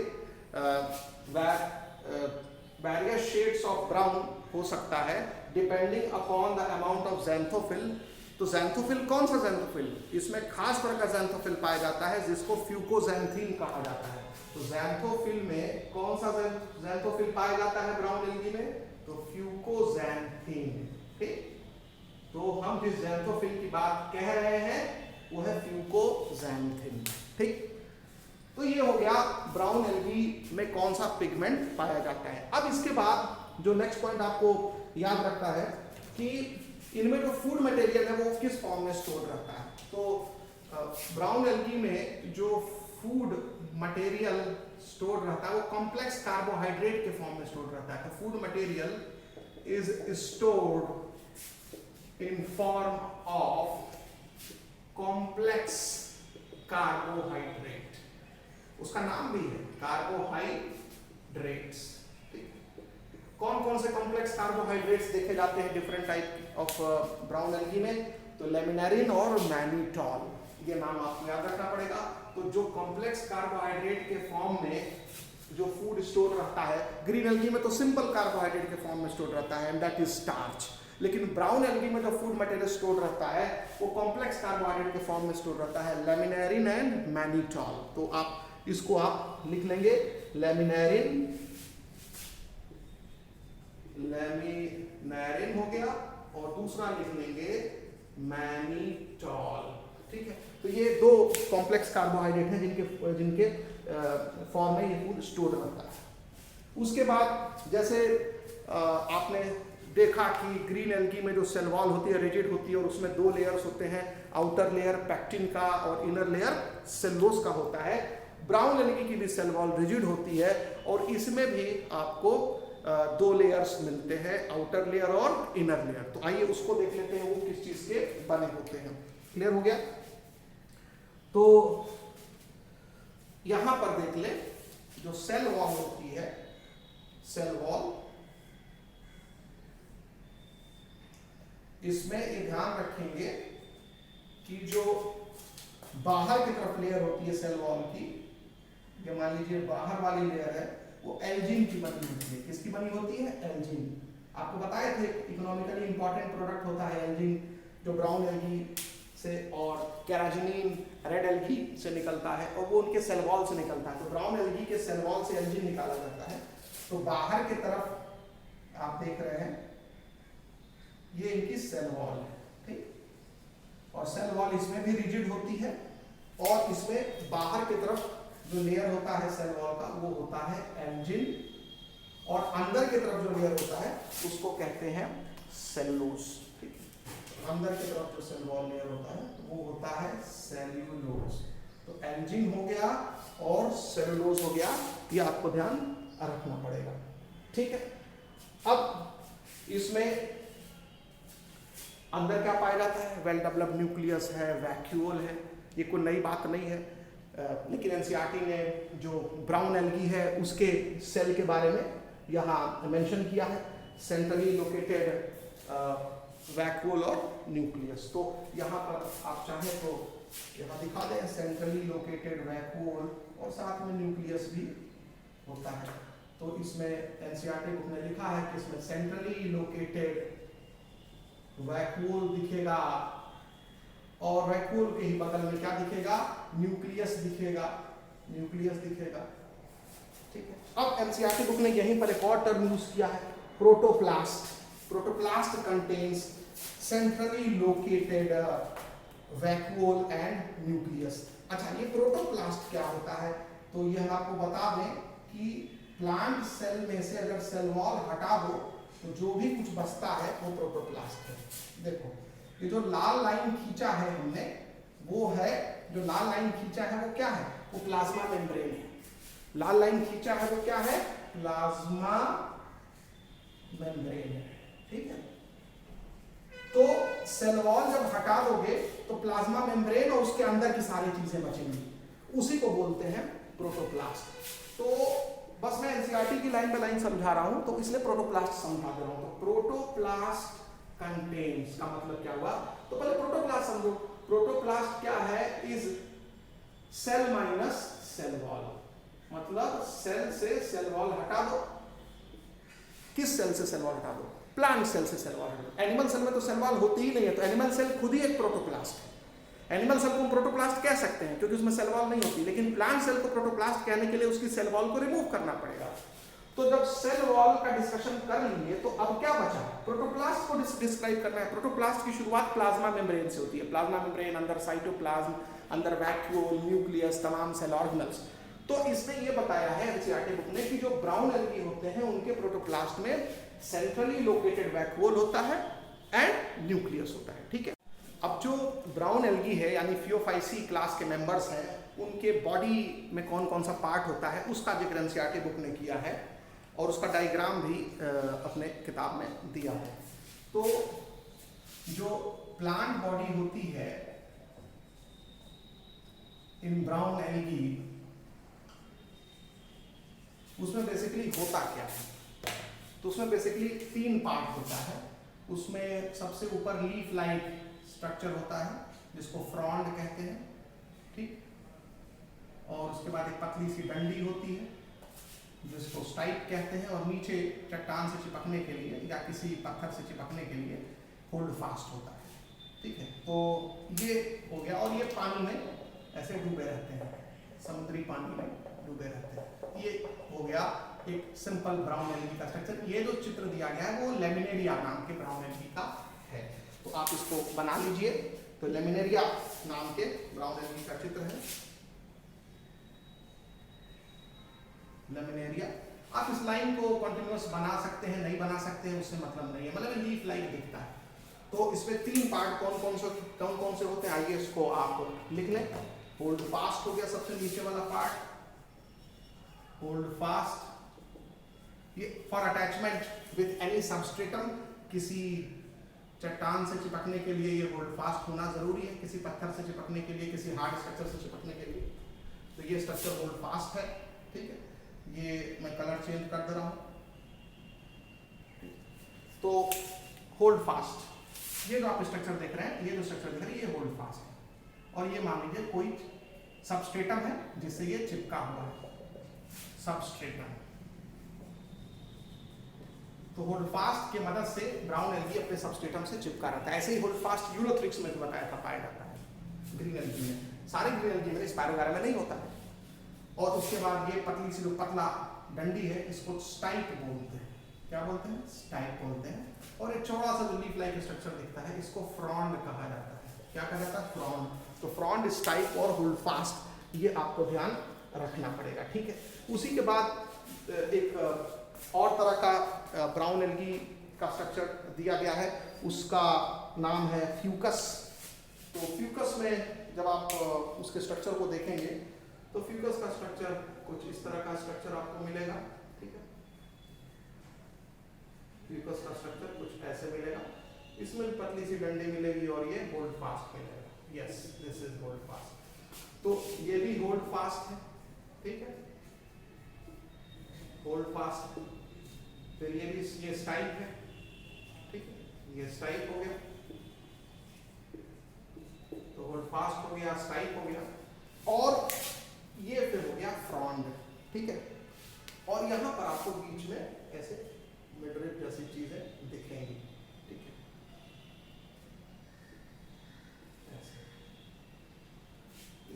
वेरियस शेड्स ऑफ ब्राउन हो सकता है depending upon the amount of xanthophyll. तो ज़ैंथोफिल कौन सा ज़ैंथोफिल? इसमें खास तरह का ज़ैंथोफिल पाया जाता है जिसको फ्यूकोज़ैंथीन कहा जाता है। तो ज़ैंथोफिल में कौन सा ज़ैंथोफिल पाया जाता है ब्राउन एल्गी में? तो फ्यूकोज़ैंथीन। ठीक, तो हम जिस ज़ैंथोफिल की बात कह रहे हैं वो है फ्यूकोज़ैंथीन। ठीक, तो ये हो गया ब्राउन एल्गी में कौन सा पिगमेंट पाया जाता है। अब इसके बाद जो नेक्स्ट पॉइंट आपको याद रखना है कि इनमें जो फूड मटेरियल है वो किस फॉर्म में स्टोर रहता है। तो ब्राउन एल्गी में जो फूड मटेरियल स्टोर रहता है वो कॉम्प्लेक्स कार्बोहाइड्रेट के फॉर्म में स्टोर रहता है। तो food material is stored in form of complex carbohydrate, उसका नाम भी है कार्बोहाइड्रेट्स। कौन कौन से कॉम्प्लेक्स कार्बोहाइड्रेट्स देखे जाते हैं different type of brown algae में? तो लेमिनेरिन और मैनिटॉल, ये नाम आपको याद रखना पड़ेगा। तो जो कॉम्प्लेक्स कार्बोहाइड्रेट के फॉर्म में जो फूड स्टोर रहता है, ग्रीन एल्गी में तो सिंपल कार्बोहाइड्रेट के फॉर्म में स्टोर रहता है एंड दैट इज स्टार्च। लेकिन ब्राउन एल्गी में जो फूड मटेरियल स्टोर रहता है वो कॉम्प्लेक्स कार्बोहाइड्रेट के फॉर्म में स्टोर रहता है, लेमिनेरिन एंड मैनिटॉल। तो आप इसको आप लिख लेंगे लेमिनेरिन, लेमिनेरिन हो गया और दूसरा लिख लेंगे मैनिटॉल। ठीक है, तो ये दो कॉम्प्लेक्स कार्बोहाइड्रेट हैं जिनके फॉर्म में ये फूड स्टोर रहता है। उसके बाद जैसे आपने देखा कि ग्रीन एल्गी में जो सेल वॉल होती है रिजिड होती है और उसमें दो लेयर्स होते हैं, आउटर लेयर पैक्टिन का और इनर लेयर सेलुलोज का होता है। ब्राउन एल्गी की भी सेल वॉल रिजिड होती है और इसमें भी आपको दो लेयर्स मिलते हैं, आउटर लेयर और इनर लेयर। तो आइए उसको देख लेते हैं वो किस चीज के बने होते हैं। क्लियर हो गया? तो यहां पर देख ले जो सेल वॉल होती है, सेल वॉल, इसमें ये ध्यान रखेंगे कि जो बाहर की तरफ लेयर होती है सेल वॉल की, ये मान लीजिए बाहर वाली लेयर है, वो एल्जिन की बनी होती है। किसकी बनी होती है? एल्जिन। आपको बताए थे इकोनॉमिकली इंपॉर्टेंट प्रोडक्ट होता है एल्जिन, जो ब्राउन एल्गी से और कैराजिनिन रेड एल्गी से निकलता है और वो उनके सेल वॉल से निकलता है। तो ब्राउन एल्गी के सेल वॉल से एल्जिन निकाला जाता है। तो बाहर की तरफ आप देख रहे हैं ये इनकी सेल वॉल है। ठीक, और सेल वॉल इसमें भी रिजिड होती है और इसमें बाहर की तरफ जो लेयर होता है सेल वॉल का वो होता है एल्जिन और अंदर की तरफ जो लेयर होता है उसको कहते हैं सेलुलोज। अंदर की तरफ जो सेल वॉल लेयर होता है तो वो होता है सेल्यूलोज। तो एल्जिन हो गया और सेलुलोज हो गया, ये आपको ध्यान रखना पड़ेगा। ठीक है, अब इसमें अंदर क्या पाया जाता है? वेल डेवलप्ड न्यूक्लियस है, वैक्यूल है, ये कोई नई बात नहीं है। लेकिन एनसीईआरटी ने जो ब्राउन एल्गी है उसके सेल के बारे में यहाँ मेंशन किया है, सेंट्रली लोकेटेड वैक्यूल और न्यूक्लियस। तो यहाँ पर आप चाहें तो यहाँ दिखा दें सेंट्रली लोकेटेड वैक्यूल और साथ में न्यूक्लियस भी होता है। तो इसमें एनसीईआरटी बुक ने लिखा है कि इसमें सेंट्रली लोकेटेड वैक्यूल दिखेगा और वैक्यूल के ही बगल में क्या दिखेगा? न्यूक्लियस दिखेगा, न्यूक्लियस दिखेगा। ठीक है, अब एनसीईआरटी बुक ने यहीं पर एक और टर्म यूज किया है, protoplast. Protoplast contains centrally located vacuole and nucleus. अच्छा, ये प्रोटोप्लास्ट क्या होता है? तो ये हम आपको बता दें कि प्लांट सेल में से अगर सेल वॉल हटा दो तो जो भी कुछ बचता है वो प्रोटोप्लास्ट है। देखो ये जो लाल लाइन खींचा है हमने, वो है जो लाल लाइन खींचा है वो क्या है? वो प्लाज्मा मेम्ब्रेन है। लाल लाइन खींचा है वो क्या है? प्लाज्मा मेम्ब्रेन है, ठीक है। तो सेल वॉल जब हटा दोगे तो प्लाज्मा मेम्ब्रेन और उसके अंदर की सारी चीजें बचेंगी, उसी को बोलते हैं प्रोटोप्लास्ट। तो बस मैं एनसीईआरटी की लाइन बाय लाइन समझा रहा हूं, तो इसलिए प्रोटोप्लास्ट समझा दे रहा हूं। तो प्रोटोप्लास्ट कंटेन्स का मतलब क्या हुआ, तो पहले प्रोटोप्लास्ट समझो। प्रोटोप्लास्ट क्या है, is cell minus cell wall, मतलब सेल से सेल वॉल हटा दो। किस सेल से सेल वॉल हटा दो, प्लांट सेल से सेल वॉल हटा दो। एनिमल सेल में तो सेल वॉल होती ही नहीं है, तो एनिमल सेल खुद ही एक प्रोटोप्लास्ट है। एनिमल सेल को हम प्रोटोप्लास्ट कह सकते हैं क्योंकि उसमें सेल वॉल नहीं होती, लेकिन प्लांट सेल को प्रोटोप्लास्ट कहने के लिए उसकी सेल वॉल को रिमूव करना पड़ेगा। तो जब सेल वॉल का डिस्कशन कर लिए तो अब क्या बचा, प्रोटोप्लास्ट को डिस्क्राइब करना है। प्रोटोप्लास्ट की शुरुआत प्लाज्मा मेम्ब्रेन से होती है। प्लाज्मा मेम्ब्रेन, अंदर साइटोप्लाज्म, अंदर वैक्यूल, न्यूक्लियस, तमाम सेल ऑर्गेनल्स। तो इसमें यह बताया है एनसीईआरटी बुक ने कि जो ब्राउन एल्गी होते हैं उनके प्रोटोप्लास्ट में सेंट्रली लोकेटेड वैक्यूल होता है एंड न्यूक्लियस होता है, ठीक है। अब जो ब्राउन एल्गी है यानी फियोफाइसी क्लास के मेंबर्स हैं, उनके बॉडी में कौन कौन सा पार्ट होता है उसका जिक्र एनसीईआरटी बुक ने किया है और उसका डायग्राम भी अपने किताब में दिया है। तो जो प्लांट बॉडी होती है इन ब्राउन एल्गी, उसमें बेसिकली होता क्या है, तो उसमें बेसिकली 3 पार्ट होता है। उसमें सबसे ऊपर लीफ लाइक स्ट्रक्चर होता है जिसको फ्रॉन्ड कहते हैं, ठीक। और उसके बाद एक पतली सी डंडी होती है जिसको स्टाइप कहते हैं, और नीचे चट्टान से चिपकने के लिए या किसी पत्थर से चिपकने के लिए होल्ड फास्ट होता है, ठीक है। तो ये हो गया, और ये पानी में ऐसे डूबे रहते हैं, समुद्री पानी में डूबे रहते हैं। ये हो गया एक सिंपल ब्राउन एल्गी का स्ट्रक्चर। ये जो चित्र दिया गया है वो लेमिनेरिया नाम के ब्राउन एल्गी का है, तो आप इसको बना लीजिए। तो लेमिनेरिया नाम के ब्राउन एल्गी का चित्र है, लेमिनेरिया। आप इस लाइन को कंटिन्यूअस बना सकते हैं, नहीं बना सकते हैं, उससे मतलब नहीं है, मतलब लीफ लाइक दिखता है। तो इसमें 3 पार्ट कौन कौन से होते हैं, आइए इसको आप लिख लें। होल्ड फास्ट हो गया सबसे नीचे वाला पार्ट, होल्ड फास्ट। ये for attachment with any substratum, किसी चट्टान से चिपकने के लिए ये होल्ड फास्ट होना जरूरी है, किसी पत्थर से चिपकने के लिए, किसी हार्ड स्ट्रक्चर से चिपकने के लिए। तो ये स्ट्रक्चर होल्ड फास्ट है, ठीक है। ये मैं कलर चेंज कर दे रहा हूं। तो होल्ड फास्ट, ये जो आप स्ट्रक्चर देख रहे हैं, ये जो स्ट्रक्चर देख रहे हैं, ये होल्ड फास्ट है। और ये मान लीजिए कोई सबस्ट्रेटम है जिससे ये चिपका हुआ है, सबस्ट्रेटम। तो होल्ड फास्ट की मदद से ब्राउन एल्गी अपने सबस्ट्रेटम से चिपका रहता है। ऐसे ही होल्ड फास्ट यूरोथ्रिक्स में बताया था पाया जाता है, ग्रीन एल्गी में। सारे ग्रीन एल्गी में, स्पाइरो वगैरह में नहीं होता है। और उसके बाद ये पतली सी जो पतला डंडी है, इसको स्टाइप बोलते हैं। क्या बोलते हैं, स्टाइप बोलते हैं। और एक चौड़ा सा जो लीफ लाइक स्ट्रक्चर दिखता है, इसको फ्रॉन्ड कहा जाता है। क्या कहा जाता है, फ्रॉन्ड। तो फ्रॉन्ड, स्टाइप और होल्ड फास्ट, ये आपको ध्यान रखना पड़ेगा, ठीक है। उसी के बाद एक और तरह का ब्राउन एल्गी का स्ट्रक्चर दिया गया है, उसका नाम है फ्यूकस। तो फ्यूकस में जब आप उसके स्ट्रक्चर को देखेंगे तो फ्यूकस का स्ट्रक्चर कुछ इस तरह का स्ट्रक्चर आपको मिलेगा, ठीक है। फ्यूकस का स्ट्रक्चर कुछ ऐसे मिलेगा, इसमें भी पतली सी डंडी मिलेगी और ये होल्ड फास्ट मिलेगा। Yes, this is hold fast. तो ये भी होल्ड फास्ट है, ठीक है, होल्ड फास्ट। फिर ये भी, ये स्टाइप है, ठीक है, ये स्टाइप हो गया। तो होल्ड फास्ट हो गया, स्टाइप हो गया, और ये फिर हो गया फ्रॉन्ड, ठीक है। और यहां पर आपको बीच में ऐसे मिडरिप जैसी चीजें दिखेंगी, ठीक है, ऐसे।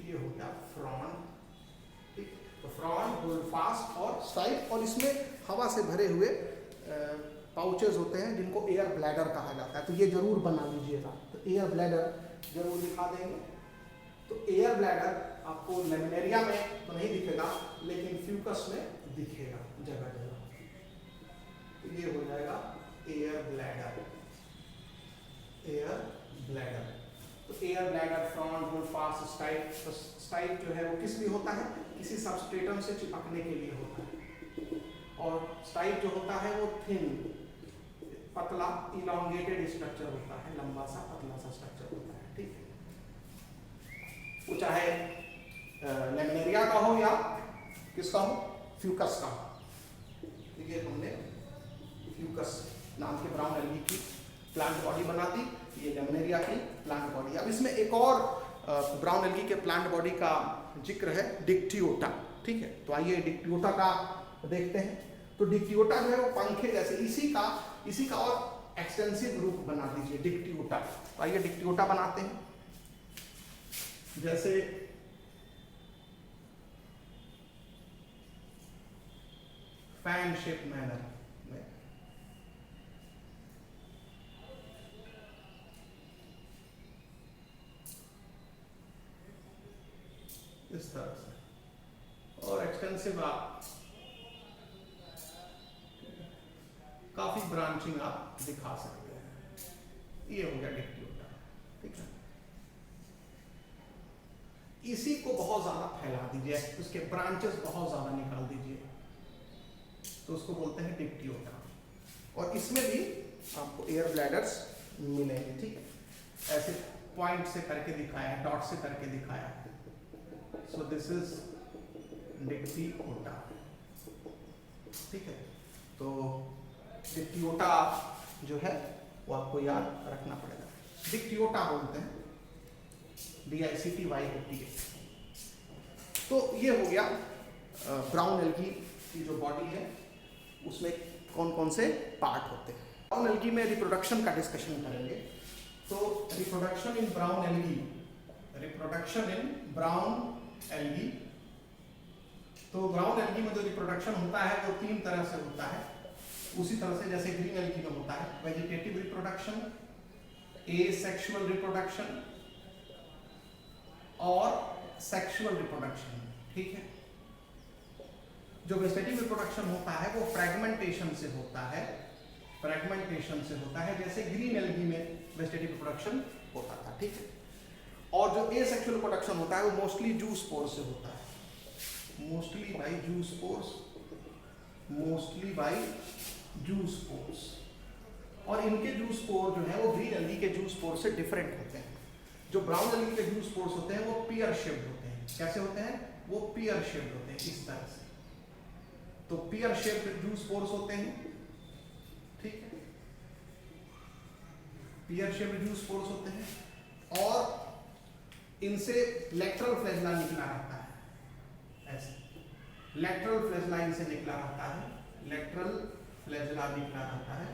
ये हो गया फ्रॉन्ड, ठीक। तो फ्रॉन्ड, होल्ड फास्ट और स्टाइप। और इसमें हवा से भरे हुए पाउचेस होते हैं जिनको एयर ब्लैडर कहा जाता है, तो ये जरूर बना लीजिएगा। तो एयर ब्लैडर जरूर दिखा देंगे। तो एयर ब्लैडर आपको लेमिनेरिया में तो नहीं दिखेगा, लेकिन फ्यूकस में दिखेगा जगह जगह। तो ये हो जाएगा एयर ब्लैडर, एयर ब्लैडर। तो air bladder, frond, hold fast, stipe. तो स्टाइप जो है वो किस लिए होता है, किसी सबस्ट्रेटम से चिपकने के लिए होता है। और स्टाइप जो होता है वो थिन पतला इलॉन्गेटेड स्ट्रक्चर होता है, लंबा सा पतला सा स्ट्रक्चर होता है, ठीक है। वो चाहे लैमिनेरिया का हो या किसका हो, फ्यूकस का हो। ये हमने फ्यूकस नाम के ब्राउन एल्गी की प्लांट बॉडी बना दी, ये लैमिनेरिया की प्लांट बॉडी। अब इसमें एक और ब्राउन एल्गी के प्लांट बॉडी का जिक्र है, डिक्टियोटा, ठीक है। तो आइए डिक्टियोटा का देखते हैं। तो डिक्टियोटा जो है वो पंखे जैसे, इसी का और एक्सटेंसिव रूप बना दीजिए, डिक्टियोटा। तो आइए डिक्टियोटा बनाते हैं। जैसे फैन शेप मैनर में, इस तरह से, और एक्सटेंसिव आप काफी ब्रांचिंग आप दिखा सकते हैं। ये हो गया डिक्टियोटा, ठीक है। इसी को बहुत ज्यादा फैला दीजिए, उसके ब्रांचेस बहुत ज्यादा निकाल दीजिए, तो उसको बोलते हैं डिक्टियोटा। और इसमें भी आपको एयर ब्लैडर्स मिलेंगे, ठीक है। ऐसे पॉइंट से करके दिखाया है, डॉट से करके दिखाया है। सो दिस इज डिक्टियोटा, ठीक है। तो डिक्टियोटा जो है वो आपको याद रखना पड़ेगा। डिक्टियोटा बोलते हैं, DICTYOTA। तो ये हो गया ब्राउन एल्गी की जो बॉडी है, उसमें कौन कौन से पार्ट होते हैं। ब्राउन एल्गी में रिप्रोडक्शन का डिस्कशन करेंगे। तो रिप्रोडक्शन इन ब्राउन एल्गी, तो ब्राउन एल्गी में जो रिप्रोडक्शन होता है वो 3 तरह से होता है। उसी तरह से जैसे ग्रीन एल्गी में होता है, वेजिटेटिव रिप्रोडक्शन, एसेक्सुअल रिप्रोडक्शन और सेक्सुअल रिप्रोडक्शन, ठीक है। जो वेजिटेटिव रिप्रोडक्शन होता है वो फ्रेगमेंटेशन से होता है, जैसे ग्रीन एल्गी में वेजिटेटिव रिप्रोडक्शन होता था, ठीक है। और जो एसेक्सुअल रिप्रोडक्शन होता है वो मोस्टली जूस्पोर से होता है, मोस्टली बाय जूस्पोर्स। और इनके जूस्पोर जो है वो ग्रीन एल्गी के जूस्पोर से डिफरेंट होते हैं। जो ब्राउन एल्गी के जूस्पोर्स होते हैं वो पियर शेप्ड होते हैं। कैसे होते हैं? वो पियर शेप्ड होते हैं, इस तरह से। तो पियर शेप्ड जूस्पोर्स होते हैं, ठीक है, पियर शेप्ड जूस्पोर्स होते हैं। और इनसे लेटरल फ्लैजेला निकला रहता है, ऐसे लेटरल फ्लैजेला इनसे निकला रहता है, लेटरल फ्लैजेला निकला रहता है।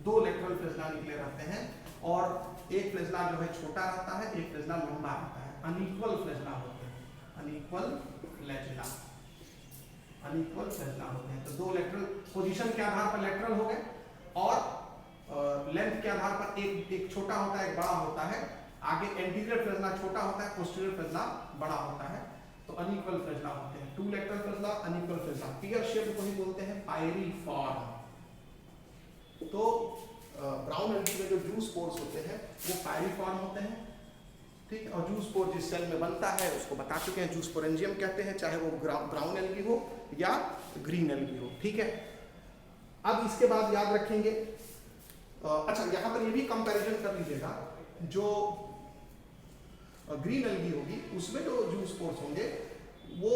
2 लेटरल फ्लैजेला निकले रहते हैं, और एक फ्लैजेला जो है छोटा रहता है, एक फ्लैजेला लंबा रहता है। अनइक्वल फ्लैजेला होते हैं, अनइक्वल फ्लैजेला होते हैं। तो 2 लेटरल पोजीशन के आधार पर लेटरल हो गए, और लेंथ के आधार पर एक छोटा होता है, एक बड़ा होता है। आगे एंटीरियर फ्लैजेला छोटा होता है, पोस्टीरियर फ्लैजेला बड़ा होता है। तो अनइक्वल फ्लैजेला होते हैं, 2 lateral flagella, unequal flagella. Pear shaped को ही बोलते हैं पायरीफॉर्म। तो ब्राउन एल्गी में जो जूस्पोर्स होते हैं वो पायरीफॉर्म होते हैं, ठीक है। और जूस्पोर जिस सेल में बनता है उसको बता चुके हैं, जूस्पोरेंजियम कहते हैं, चाहे वो ब्राउन एल्गी हो या ग्रीन एल्गी हो, ठीक है। अब इसके बाद याद रखेंगे, अच्छा यहाँ पर ये भी कंपैरिजन कर लीजिएगा, जो ग्रीन एल्गी होगी उसमें जो जूस्पोर्स होंगे वो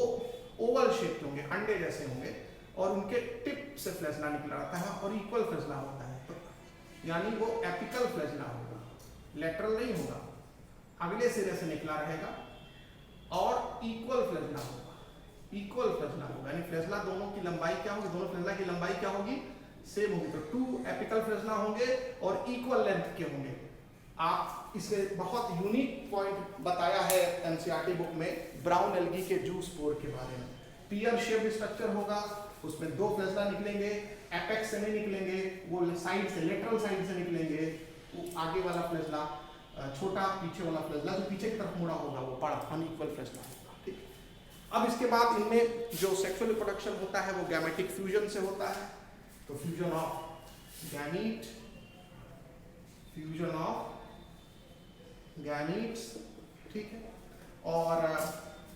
ओवल शेप होंगे, अंडे जैसे होंगे, और उनके टिप से फ्लैजेला निकला रहता है, और इक्वल फ्लैजेला होता है। तो यानी वो एपिकल फ्लैजेला होगा, लेटरल नहीं होगा, अगले सिरे से निकला रहेगा, और इक्वल फ्लैजेला होगा, यानी फ्लैजेला दोनों की लंबाई क्या होगी, दोनों फ्लैजेला की लंबाई क्या होगी, सेम होगी। तो 2 एपिकल फ्लैजेला होंगे और इक्वल लेंथ के होंगे। आप इसमें बहुत यूनिक पॉइंट बताया है एनसीईआरटी बुक में ब्राउन एल्गी के जूस्पोर के बारे में। पियर शेप्ड स्ट्रक्चर होगा, उसमें 2 फ्लैजेला निकलेंगे, एपेक्स से नहीं निकलेंगे, वो साइड से, लेटरल साइड से निकलेंगे। वो आगे वाला फ्लैजेला छोटा, पीछे वाला फ्लैजेला जो पीछे की तरफ मुड़ा होगा वो बड़ा, अनइक्वल फ्लैजेला होगा, ठीक। अब इसके बाद इनमें जो सेक्सुअल रिप्रोडक्शन होता है वो गैमेटिक फ्यूजन से होता है। तो फ्यूजन ऑफ गैमीट्स, ठीक है। और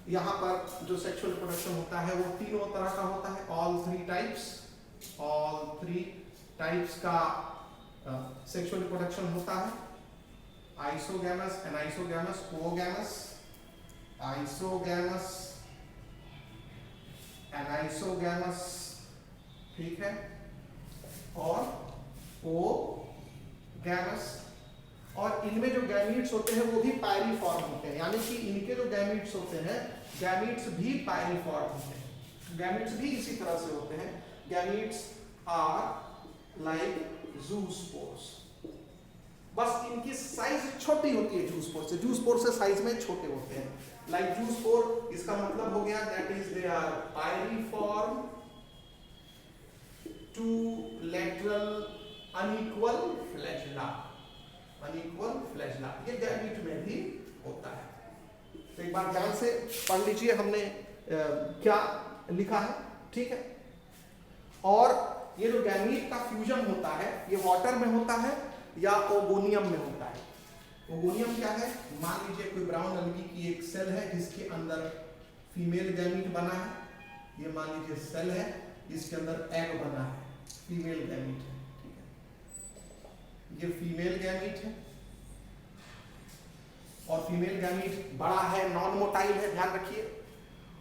यहाँ पर जो सेक्सुअल रिप्रोडक्शन होता है वो 3 तरह का होता है, ऑल 3 टाइप्स का सेक्सुअल रिप्रोडक्शन होता है, isogamous, anisogamous, oogamous, isogamous, anisogamous, ठीक है, और ओगैमस। और इनमें जो गैमीट्स होते हैं वो भी पायरिफॉर्म होते हैं, यानी कि इनके जो गैमीट्स होते हैं, गैमीट्स भी पायरिफॉर्म होते हैं, गैमीट्स भी इसी तरह से होते हैं। गैमीट्स आर लाइक जूस्पोर्स, बस इनकी साइज छोटी होती है जूस्पोर से, जूस्पोर से साइज में छोटे होते हैं। लाइक जूस्पोर, इसका मतलब हो गया that is they are pyriform two lateral unequal flagella, unequal flagella, ये गैमीट में भी होता है। तो एक बार ध्यान से पढ़ लीजिए हमने क्या लिखा है, ठीक है। और ये जो गैमीट का फ्यूजन होता है ये वाटर में होता है या ओगोनियम में होता है। ओगोनियम क्या है? मान लीजिए कोई ब्राउन अलगी की एक सेल है जिसके अंदर फीमेल गैमीट बना है, ये मान लीजिए सेल है, इसके अंदर एग बना है, फीमेल गैमीट है, ठीक है, ये फीमेल गैमीट है। और फीमेल गैमीट बड़ा है, नॉन मोटाइल है, ध्यान रखिए।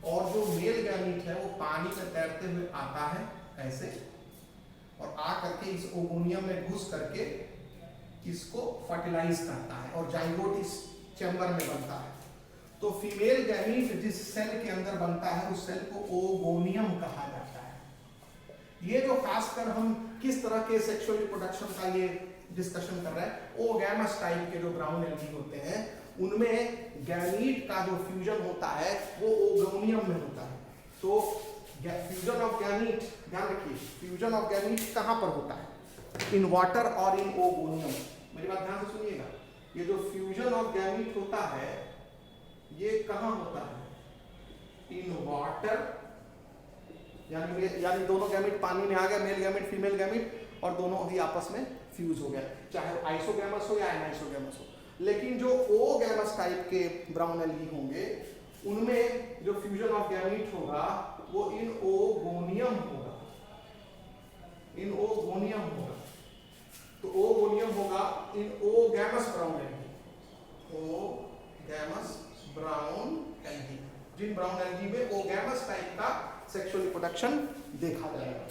और जो मेल गैमीट है वो पानी में तैरते हुए आता है ऐसे, और आ करके इस ओगोनियम में घुस करके इसको फर्टिलाइज करता है और जाइगोट इस चैम्बर में बनता है। तो फीमेल गैमीट जिस सेल के अंदर बनता है उस सेल को ओगोनियम कहा जाता है। ये जो खासकर हम किस तरह के सेक्सुअल रिप्रोडक्शन का ये डिस्कशन कर रहे हैं, ओगैमस टाइप के जो ब्राउन एल्गी होते हैं उनमें गैमीट का जो फ्यूजन होता है वो ओगोनियम में होता है। तो फ्यूजन ऑफ गैमीट, ध्यान रखिए, फ्यूजन ऑफ गैमीट कहां पर होता है? इन वाटर और इन ओगोनियम। मेरी बात ध्यान से सुनिएगा, ये जो फ्यूजन ऑफ गैमीट होता है ये कहां होता है? इन वाटर, यानी दोनों गैमीट पानी में आ गए, मेल गैमीट फीमेल गैमीट, और दोनों ही आपस में फ्यूज हो गया, चाहे आइसोगैमस हो या एनाइसोगैमस हो। लेकिन जो ओगैमस टाइप के ब्राउन एल्गी होंगे उनमें जो फ्यूजन ऑफ गैमीट होगा वो इन ओगोनियम होगा, इन ओगोनियम होगा। तो ओगोनियम होगा in oogamous brown algae, oogamous brown algae. जिन ब्राउन एल्गी में ओगैमस टाइप का सेक्सुअल रिप्रोडक्शन देखा जाएगा।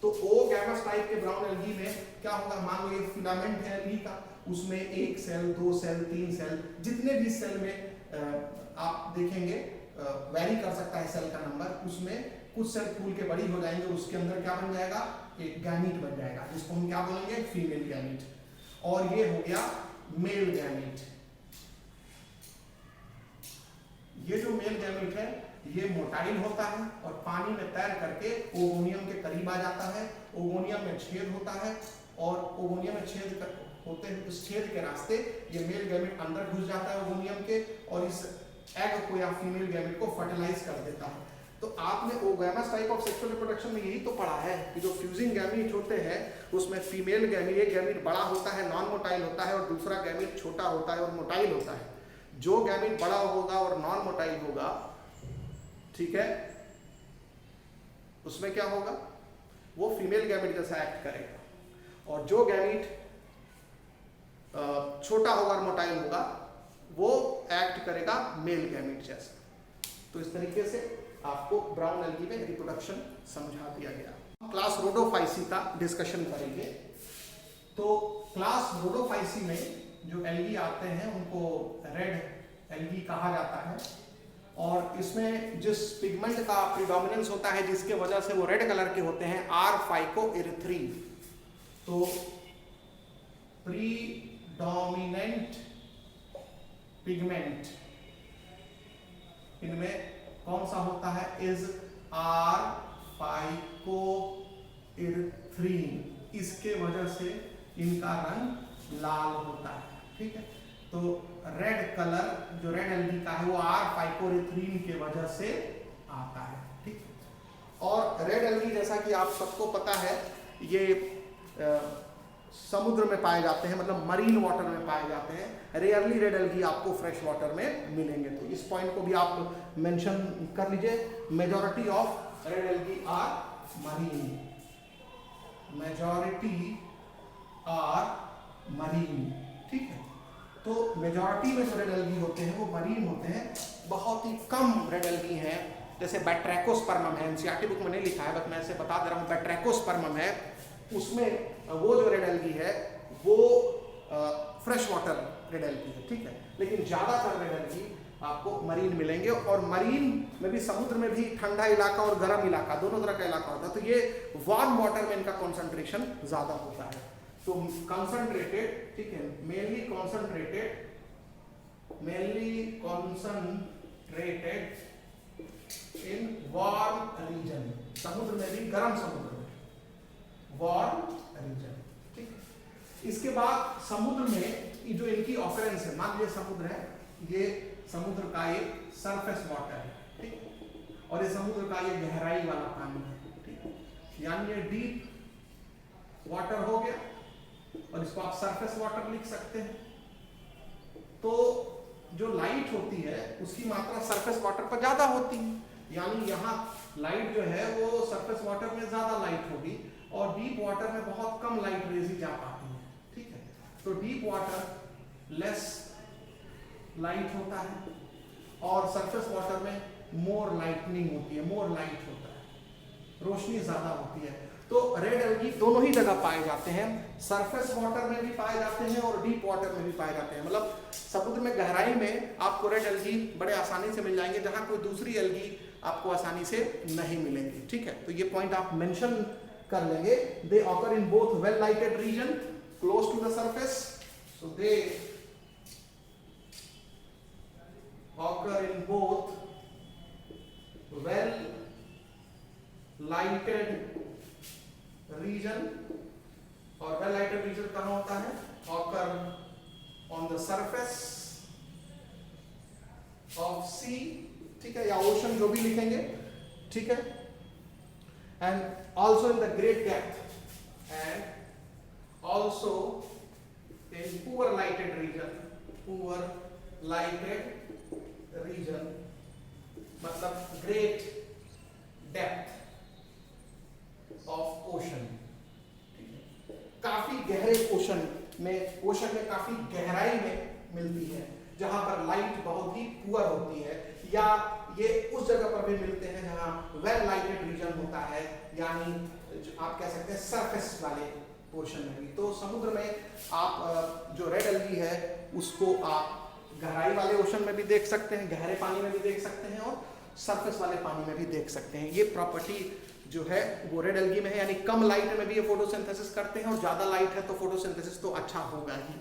तो ओगैमस टाइप के ब्राउन एल्गी में क्या होगा? मान लो ये फिलामेंट है एल्गी का, उसमें एक सेल, दो सेल, तीन सेल, जितने भी सेल में आप देखेंगे वैरी कर सकता है सेल का नंबर, उसमें कुछ सेल फूल के बड़ी हो जाएंगे, उसके अंदर क्या बन जाएगा? एक गैमीट बन जाएगा, जिसको हम क्या बोलेंगे? Female gamete. और ये हो गया मेल गैमीट। ये जो मेल गैमीट है ये मोटाइल होता है और पानी में तैर करके ओगोनियम के करीब आ जाता है। ओगोनियम में छेद होता है और ओगोनियम में छेद होते हैं, उस छेद के रास्ते ये मेल गैमीट अंदर घुस जाता है ओगोनियम के, और इस एग को या फीमेल गैमीट को फर्टिलाइज कर देता है। तो आपने oogamous type of sexual reproduction में यही तो पढ़ा है कि जो फ्यूजिंग गैमीट होते हैं उसमें फीमेल गैमीट, एक गैमीट बड़ा होता है, नॉन मोटाइल होता है, और दूसरा गैमीट छोटा होता है और मोटाइल होता है। जो गैमीट बड़ा होगा और नॉन मोटाइल होगा, ठीक है, उसमें क्या होगा? वो फीमेल गैमीट जैसा एक्ट करेगा, और जो गैमीट छोटा होगा और मोटाइल होगा वो एक्ट करेगा मेल गैमीट जैसा। तो इस तरीके से आपको ब्राउन एल्गी में रिप्रोडक्शन समझा दिया गया। क्लास रोडोफाइसी का डिस्कशन करेंगे। तो क्लास रोडोफाइसी में जो एल्गी आते हैं उनको रेड एल्गी कहा जाता है, और इसमें जिस पिगमेंट का प्रीडोमिनेंस होता है जिसके वजह से वो रेड कलर के होते हैं, आर फाइकोइरिथ्रीन। तो प्रीडोमिनेंट पिगमेंट इनमें कौन सा होता है? Is R phycoerythrin. इसके वजह से इनका रंग लाल होता है, ठीक है। तो रेड कलर जो रेड एल्गी का है वो आर फाइकोइरिथ्रीन के वजह से आता है, ठीक। और रेड एल्गी जैसा कि आप सबको पता है ये समुद्र में पाए जाते हैं, मतलब मरीन वाटर में पाए जाते हैं। रेयरली रेड एल्गी आपको फ्रेश वाटर में मिलेंगे। तो इस पॉइंट को भी आप मेंशन कर लीजिए। Majority of red algae are marine, majority are marine, ठीक है। तो मेजॉरिटी में जो रेड एल्गी होते हैं वो मरीन होते हैं, बहुत ही कम रेड एल्गी हैं, जैसे बैट्रैकोस्पर्मम है, एनसीईआरटी बुक में नहीं लिखा है बट मैं ऐसे बता दे रहा हूँ, बैट्रैकोस्पर्मम है, उसमें वो जो रेड एल्गी है वो फ्रेश वाटर रेड एल्गी है, ठीक है। लेकिन ज्यादातर रेड एल्गी आपको मरीन मिलेंगे, और मरीन में भी, समुद्र में भी ठंडा इलाका और गर्म इलाका दोनों तरह का इलाका होता है, तो ये वार्म वाटर में इनका कॉन्सेंट्रेशन ज्यादा होता है। तो कंसंट्रेटेड, ठीक है, mainly concentrated in warm region, समुद्र में भी, गर्म समुद्र में वार्म रीजन, ठीक है। इसके बाद समुद्र में जो इनकी ऑफरेंस है, मान लीजिए समुद्र है, ये समुद्र का एक सरफेस वाटर है, ठीक, और ये समुद्र का ये गहराई वाला पानी है, ठीक, यानी ये डीप वाटर हो गया, और इसको आप सरफेस वाटर लिख सकते हैं। तो जो लाइट होती है उसकी मात्रा सरफेस वाटर पर ज्यादा होती है, यानी यहाँ लाइट जो है वो सरफेस वाटर में ज्यादा लाइट होगी, और डीप वाटर में बहुत कम लाइट रेज ही जा पाती है, ठीक है। तो डीप वाटर लेस लाइट होता है, और सरफेस वाटर में मोर लाइटनिंग होती है, मोर लाइट होता है, रोशनी ज्यादा होती है। तो रेड एल्गी दोनों ही जगह पाए जाते हैं, सरफेस वाटर में भी पाए जाते हैं और डीप वाटर में भी पाए जाते हैं। मतलब समुद्र में गहराई में आपको रेड एल्गी बड़े आसानी से मिल जाएंगे, जहां कोई दूसरी एल्गी आपको आसानी से नहीं मिलेंगी, ठीक है। तो ये पॉइंट आप मेंशन कर लेंगे। They occur in both well lighted region close to the surface, so they occur in both well lighted region, और वेल लाइटेड रीजन कहां होता है, occur on the surface of sea, ठीक है, या ओशन जो भी लिखेंगे, ठीक है, and also in the great depth, and also in poor lighted region, मतलब ग्रेट डेप्थ ऑफ ओशन, काफी गहरे ओशन में काफी गहराई में मिलती है, जहां पर लाइट बहुत ही पुअर होती है, या ये उस जगह पर भी मिलते हैं जहां वेल लाइटेड रीजन होता है, यानी आप कह सकते हैं सरफेस वाले पोर्शन में भी। तो समुद्र में आप जो रेड एल्गी है उसको आप गहराई वाले ओशन में भी देख सकते हैं, गहरे पानी में भी देख सकते हैं, और सरफेस वाले पानी में भी देख सकते हैं। ये प्रॉपर्टी जो है वो रेड एल्गी में है, यानी कम लाइट में भी ये फोटोसिंथेसिस करते हैं, और ज्यादा लाइट है तो फोटोसिंथेसिस तो अच्छा होगा ही।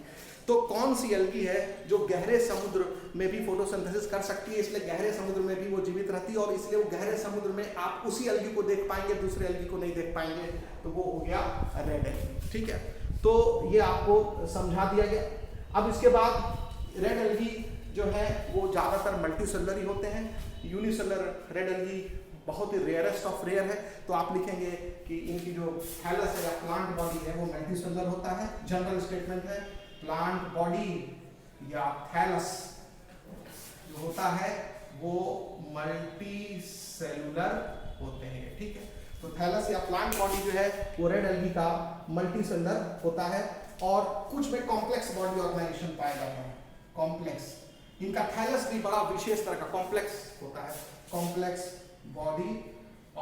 तो कौन सी एल्गी है जो गहरे समुद्र में भी फोटोसिंथेसिस कर सकती है, इसलिए गहरे समुद्र में भी वो जीवित रहती है, और इसलिए वो गहरे समुद्र में आप उसी एल्गी को देख पाएंगे, दूसरे एल्गी को नहीं देख पाएंगे, तो वो हो गया रेड एल्गी, ठीक है। तो ये आपको समझा दिया गया। अब इसके बाद रेड एल्गी जो है वो ज्यादातर मल्टीसेलुलर ही होते हैं, यूनिसेलुलर रेड एल्गी बहुत ही रेयरेस्ट ऑफ रेयर है। तो आप लिखेंगे कि इनकी जो थैलस है या प्लांट बॉडी है वो मल्टीसेलुलर होता है, जनरल स्टेटमेंट है, प्लांट बॉडी या थैलस जो होता है वो मल्टी सेलुलर होते हैं, ठीक है। तो थैलस या प्लांट बॉडी जो है वो रेड एल्गी का मल्टी सेलुलर होता है, और कुछ में कॉम्प्लेक्स बॉडी ऑर्गेनाइजेशन पाया जाता है, कॉम्प्लेक्स। इनका थैलस भी बड़ा विशेष तरह का कॉम्प्लेक्स होता है, complex body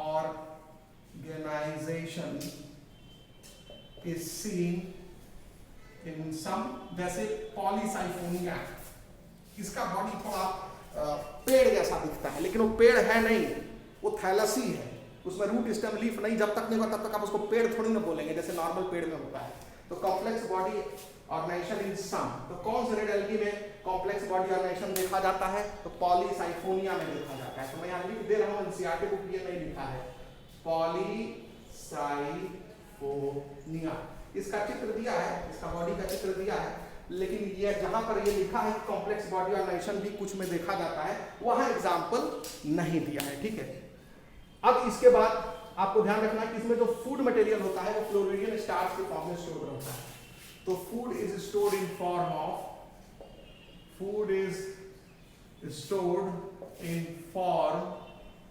organisation is seen in some, जैसे पॉलीसाइफोनिया, इसका बॉडी थोड़ा पेड़ जैसा दिखता है, लेकिन वो पेड़ है नहीं, वो थैलस ही है, उसमें रूट स्टेम लीफ नहीं, जब तक नहीं होगा तब तक आप उसको पेड़ थोड़ी ना बोलेंगे, जैसे नॉर्मल पेड़ में होता है। तो कॉम्प्लेक्स बॉडी ऑर्गेनाइजेशन इन सम, तो कौन से रेड एल्गी में कॉम्प्लेक्स बॉडी ऑर्गेनाइजेशन देखा जाता है, तो पॉलीसाइफोनिया में देखा जाता है। तो मैं यहाँ लिख दे रहा हूँ, एनसीईआरटी बुक ये नहीं लिखा है, पॉलीसाइफोनिया, इसका चित्र दिया है, इसका बॉडी का चित्र दिया है, लेकिन ये जहां पर ये लिखा है कॉम्प्लेक्स बॉडी ऑर्गेनाइजेशन भी कुछ में देखा जाता है, वहां एग्जांपल नहीं दिया है, ठीक है। अब इसके बाद आपको ध्यान रखना कि इसमें जो फूड मटेरियल होता है वो फ्लोरिडियन स्टार्च के फॉर्म में स्टोर होता है। तो food is stored in form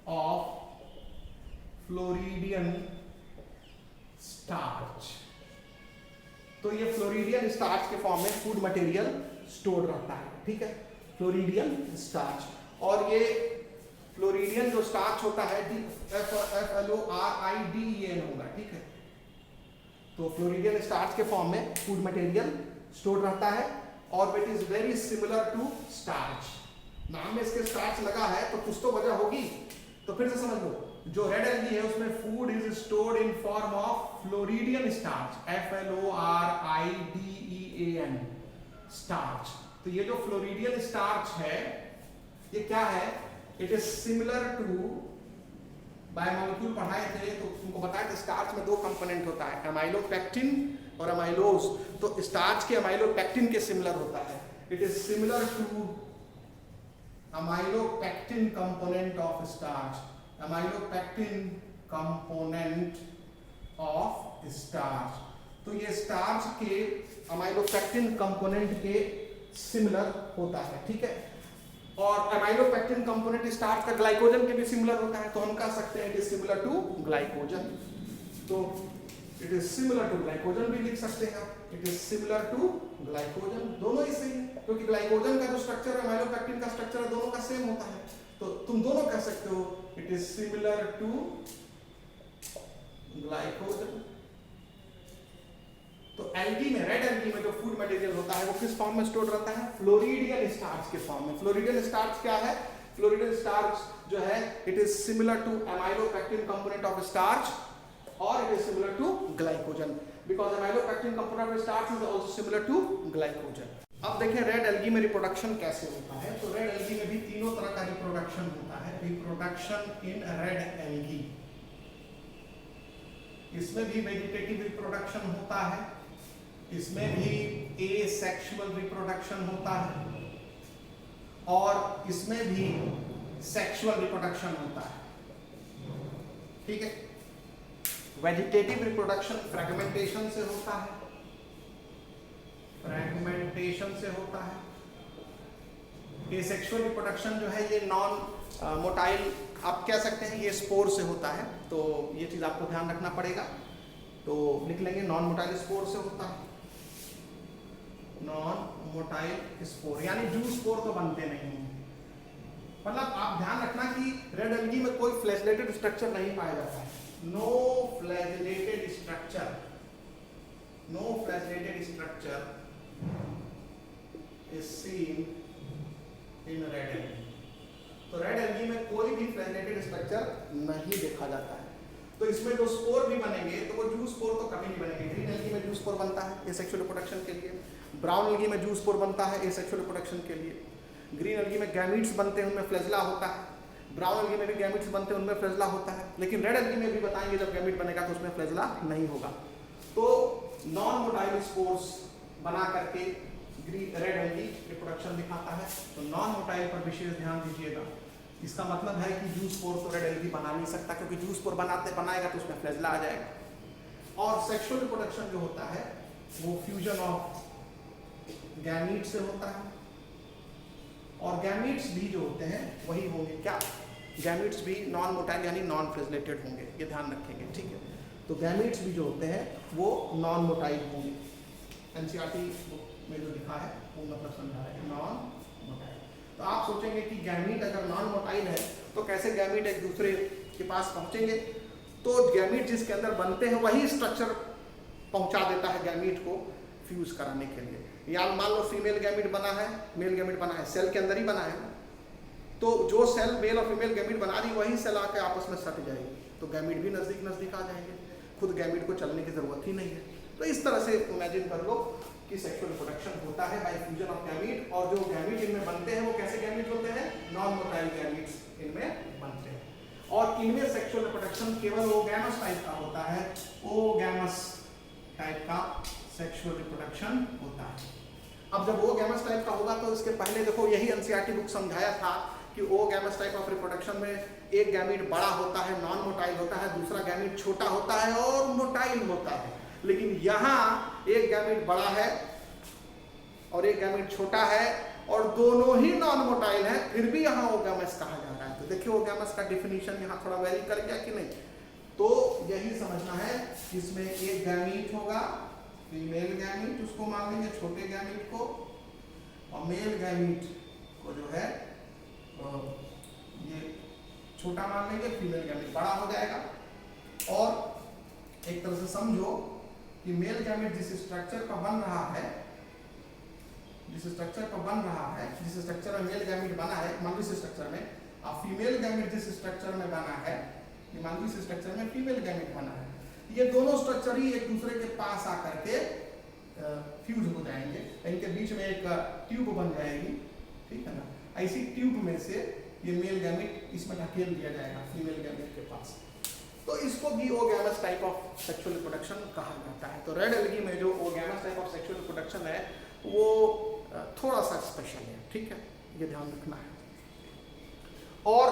of floridean starch. तो ये फ्लोरिडियन स्टार्च के फॉर्म में फूड मटेरियल स्टोर रहता है, ठीक है, फ्लोरिडियन स्टार्च। और ये फ्लोरिडियन जो स्टार्च होता है FLORIDEN होगा, ठीक है। तो फ्लोरिडियन स्टार्च के फॉर्म में फूड मटेरियल स्टोर रहता है और it is very similar to starch. नाम में इसके स्टार्च लगा है तो कुछ तो वजह होगी। तो फिर से समझ लो, जो रेड एल्गी है उसमें food is stored in form of floridean starch, FLORIDEN starch. तो ये जो फ्लोरिडियन स्टार्च है ये क्या है, it is similar to, biomolecule पढ़ाए थे तो तुमको बताया था स्टार्च में दो कंपोनेंट होता है, अमाइलोपेक्टिन और अमाइलोज। तो स्टार्च के अमाइलोपेक्टिन के सिमिलर होता है, it is similar to amylopectin component of starch, amylopectin component of starch. तो ये स्टार्च के अमाइलोपेक्टिन कंपोनेंट के सिमिलर होता है, ठीक है। और अमाइलोपेक्टिन कंपोनेंट स्टार्च का ग्लाइकोजन के भी सिमिलर होता है, तो हम कह सकते हैं it is similar to glycogen. तो it is similar to glycogen भी लिख सकते हैं, it is similar to glycogen. दोनों ही सही है क्योंकि ग्लाइकोजन का जो स्ट्रक्चर है अमाइलोपेक्टिन का स्ट्रक्चर है दोनों का सेम होता है, तो तुम दोनों कह सकते हो it is similar to glycogen. तो एल्गी में, रेड एल्गी में जो फूड मटेरियल होता है वो किस फॉर्म में स्टोर रहता है, फ्लोरिडियन स्टार्च के फॉर्म में। फ्लोरिडियन स्टार्च क्या है, फ्लोरिडियन स्टार्च जो है it is similar to amylopectin component of starch और it is similar to glycogen because amylopectin component of starch is also similar to glycogen. अब देखें रेड एल्गी में रिप्रोडक्शन कैसे होता है। तो रेड एल्गी में भी तीनों तरह का रिप्रोडक्शन होता है, रिप्रोडक्शन इन रेड एल्गी। इसमें भी वेजिटेटिव रिप्रोडक्शन होता है, इसमें भी एसेक्सुअल रिप्रोडक्शन होता है और इसमें भी सेक्सुअल रिप्रोडक्शन होता है, ठीक है। वेजिटेटिव रिप्रोडक्शन फ्रेगमेंटेशन से होता है, फ्रेगमेंटेशन से होता है। एसेक्सुअल रिप्रोडक्शन जो है ये नॉन मोटाइल, आप कह सकते हैं ये स्पोर से होता है, तो ये चीज आपको ध्यान रखना पड़ेगा। तो लिख लेंगे नॉन मोटाइल स्पोर से होता है, नॉन मोटाइल स्पोर, यानी जू स्पोर तो बनते नहीं हैं। मतलब आप ध्यान रखना कि रेड एल्गी में कोई फ्लैजेलेटेड स्ट्रक्चर नहीं पाया जाता है, no flagellated structure, no flagellated structure is seen in red algae. तो रेड एल्गी में कोई भी फ्लैजेलेटेड स्ट्रक्चर नहीं देखा जाता है। तो इसमें जो स्पोर भी बनेंगे तो वो जू स्पोर तो कभी नहीं बनेंगे। ग्रीन एल्गी में जू स्पोर बनता है एसेक्सुअल रिप्रोडक्शन के लिए, ब्राउन एल्गी में जू स्पोर बनता है एसेक्सुअल रिप्रोडक्शन के लिए, ग्रीन एल्गी में गैमीट्स बनते हैं उनमें फ्लैजेला होता है, ब्राउन एल्गी में भी गैमीट्स बनते हैं उनमें फ्लैजेला होता है, लेकिन रेड एल्गी में भी बताएंगे जब गैमीट बनेगा तो उसमें फ्लैजेला नहीं होगा। तो नॉन मोटाइल स्पोर्स बना करके रेड एल्गी रिप्रोडक्शन दिखाता है। तो नॉन मोटाइल पर विशेष ध्यान दीजिएगा। इसका मतलब है कि जू स्पोर तो रेड एल्गी बना नहीं सकता क्योंकि जू स्पोर बनाएगा तो उसमें फ्लैजेला आ जाएगा। और सेक्सुअल रिप्रोडक्शन जो होता है वो फ्यूजन ऑफ गैमीट से होता है और गैमीट्स भी जो होते हैं वही होंगे क्या, गैमीट्स भी नॉन मोटाइल यानी नॉन फ्लैजेलेटेड होंगे, ये ध्यान रखेंगे, ठीक है। तो गैमीट्स भी जो होते हैं वो नॉन मोटाइल होंगे। एनसीईआरटी में जो लिखा है वो मतलब समझा है नॉन मोटाइल। तो आप सोचेंगे कि गैमीट अगर नॉन मोटाइल है तो कैसे गैमीट एक दूसरे के पास पहुंचेंगे। तो गैमीट जिसके अंदर बनते हैं वही स्ट्रक्चर पहुंचा देता है गैमीट को फ्यूज कराने के लिए। या मान लो फीमेल गैमीट बना है, मेल गैमीट बना है, सेल के अंदर ही बना है, तो जो सेल मेल और फीमेल गैमीट बना रही वही सेल आके आपस में सट जाएगी, तो गैमीट भी नजदीक नजदीक आ जाएंगे, खुद गैमीट को चलने की जरूरत ही नहीं है। तो इस तरह से इमेजिन कर लो कि सेक्सुअल रिप्रोडक्शन होता है बाय फ्यूजन ऑफ गैमीट, और जो गैमीट इनमें बनते हैं वो कैसे गैमीट होते हैं, नॉन मोटाइल गैमीट्स इनमें बनते हैं। और इनमें सेक्सुअल रिप्रोडक्शन केवल ओगैमस टाइप का होता है, ओगैमस टाइप का सेक्सुअल रिप्रोडक्शन होता है। अब जब ओगैमस टाइप का होगा तो इसके पहले देखो यही एनसीईआरटी बुक समझाया था कि ओगैमस टाइप ऑफ रिप्रोडक्शन में एक गैमीट बड़ा होता है, नॉन मोटाइल होता है, दूसरा गैमीट छोटा होता है और मोटाइल होता है। लेकिन यहाँ एक गैमीट बड़ा है और एक गैमीट छोटा है और दोनों ही नॉन मोटाइल है, फिर भी यहाँ ओगैमस कहा जाता है। तो देखिए ओगैमस का डिफिनीशन यहाँ थोड़ा वेरी कर गया कि नहीं। तो यही समझना है इसमें एक गैमीट होगा, फीमेल गैमीट, उसको मान लेंगे छोटे गैमीट को, और मेल गैमीट को जो है ये छोटा मान लेंगे, फीमेल गैमीट बड़ा हो जाएगा। और एक तरह से समझो कि मेल गैमीट जिस स्ट्रक्चर पर बन रहा है, जिस स्ट्रक्चर में मेल गैमीट बना है, मान लो इस स्ट्रक्चर में, और फीमेल गैमीट जिस स्ट्रक्चर में बना है, ये मान लो इस स्ट्रक्चर में फीमेल गैमीट बना है, ये दोनों स्ट्रक्चर ही एक दूसरे के पास आकर के फ्यूज हो जाएंगे, इनके बीच में एक ट्यूब बन जाएगी, ठीक है ना। ऐसी ट्यूब में से ये मेल गैमीट इसमें ढकेल दिया जाएगा फीमेल गैमीट के पास, तो इसको भी oogamous type of sexual reproduction कहा जाता है। तो रेड एल्गी में जो oogamous type of sexual reproduction है वो थोड़ा सा स्पेशल है, ठीक है, ये ध्यान रखना है। और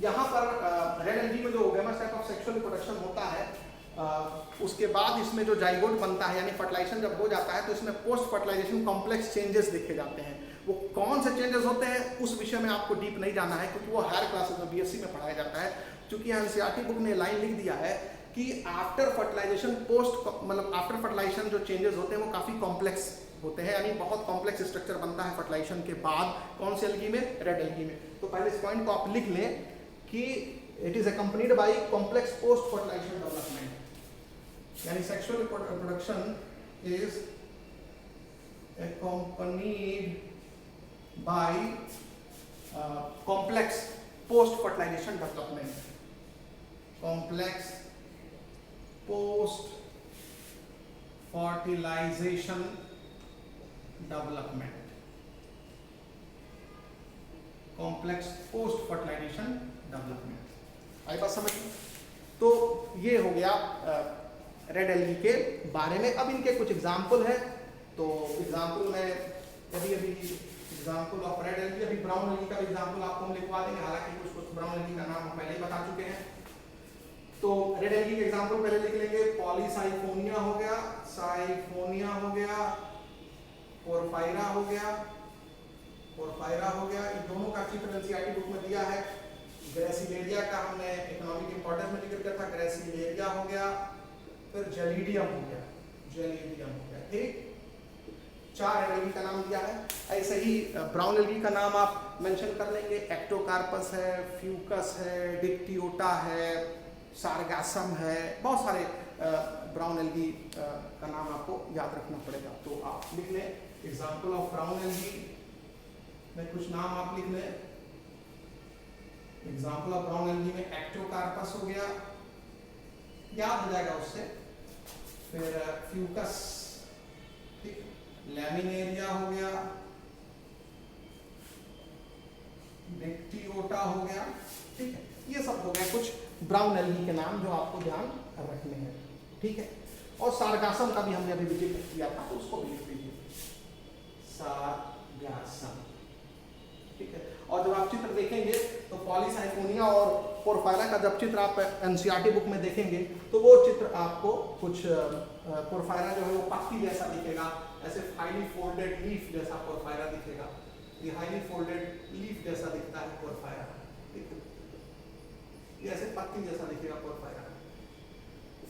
यहाँ पर रेड एल्गी में जो oogamous type of sexual reproduction होता है, उसके बाद इसमें जो जाइगोट बनता है, यानी फर्टिलाइजेशन जब हो जाता है, तो इसमें पोस्ट फर्टिलाइजेशन कॉम्प्लेक्स चेंजेस देखे जाते हैं। वो कौन से चेंजेस होते हैं उस विषय में आपको डीप नहीं जाना है, क्योंकि वो हायर क्लासेस में बीएससी में पढ़ाया जाता है। क्योंकि एनसीईआरटी बुक ने लाइन लिख दिया है कि आफ्टर फर्टिलाइजेशन, पोस्ट मतलब आफ्टर फर्टिलाइजेशन जो चेंजेस होते हैं वो काफ़ी कॉम्प्लेक्स होते हैं, यानी बहुत कॉम्प्लेक्स स्ट्रक्चर बनता है फर्टिलाइजेशन के बाद। कौन सी एल्गी में? रेड एल्गी में। तो पहले इस पॉइंट को आप लिख लें कि it is accompanied by complex post fertilisation development, यानी sexual reproduction is accompanied by complex post fertilization development, complex post fertilization development, complex post fertilization development। आई बात समझ? तो ये हो गया रेड एल्गी के बारे में। अब इनके कुछ एग्जाम्पल है, तो एग्जाम्पल में अभी एग्जाम्पल ऑफ रेड एल्गी, अभी ब्राउन एल्गी का एग्जाम्पल आपको हम लिखवा देंगे, हालांकि कुछ ब्राउन एल्गी का नाम हम पहले ही बता चुके हैं। तो रेड एल्गी के एग्जाम्पल पहले लिख लेंगे, पॉलीसाइफोनिया हो गया, साइफोनिया हो गया, पोरफायरा हो गया, पोरफायरा हो गया। इन दोनों का चित्र एनसीईआरटी बुक में दिया है। ग्रेसिलेरिया का हमने इकोनॉमिक इंपॉर्टेंस में जिक्र किया था, ग्रेसिलेरिया हो गया, फिर जेलिडियम हो गया, जेलिडियम हो गया। ठीक, 4 एल्गी का नाम दिया है। ऐसे ही ब्राउन एल्गी का नाम आप मेंशन कर लेंगे, एक्टोकार्पस है, फ्यूकस है, डिक्टियोटा है, सारगासम है, बहुत सारे ब्राउन एल्गी का नाम आपको याद रखना पड़ेगा। तो आप लिख लें एग्जाम्पल ऑफ ब्राउन एल्गी में कुछ नाम आप लिख लें। एग्जाम्पल ऑफ ब्राउन एल्गी में एक्टोकार्पस हो गया, याद हो जाएगा उससे। फिर फ्यूकस, ठीक, लैमिनेरिया हो गया, डिक्टियोटा हो गया, ठीक है। ये सब हो गए कुछ ब्राउन एल्गी के नाम जो आपको ध्यान रखने हैं, ठीक है। और सारगासम का भी हमने अभी जिक्र किया था, तो उसको भी लिख लीजिए, सारगासम, ठीक है। और जब आप चित्र देखेंगे तो पॉलीसाइफोनिया और पोरफायरा का जब चित्र आप एनसीईआरटी बुक में देखेंगे तो वो चित्र आपको कुछ पोरफायरा जो है वो पत्ती जैसा दिखेगा, ऐसे हाईली फोल्डेड लीफ जैसा पोरफायरा दिखेगा। ये हाईली फोल्डेड लीफ जैसा दिखता है पोरफायरा, ठीक है, ये ऐसे पत्ती जैसा दिखेगा पोरफायरा।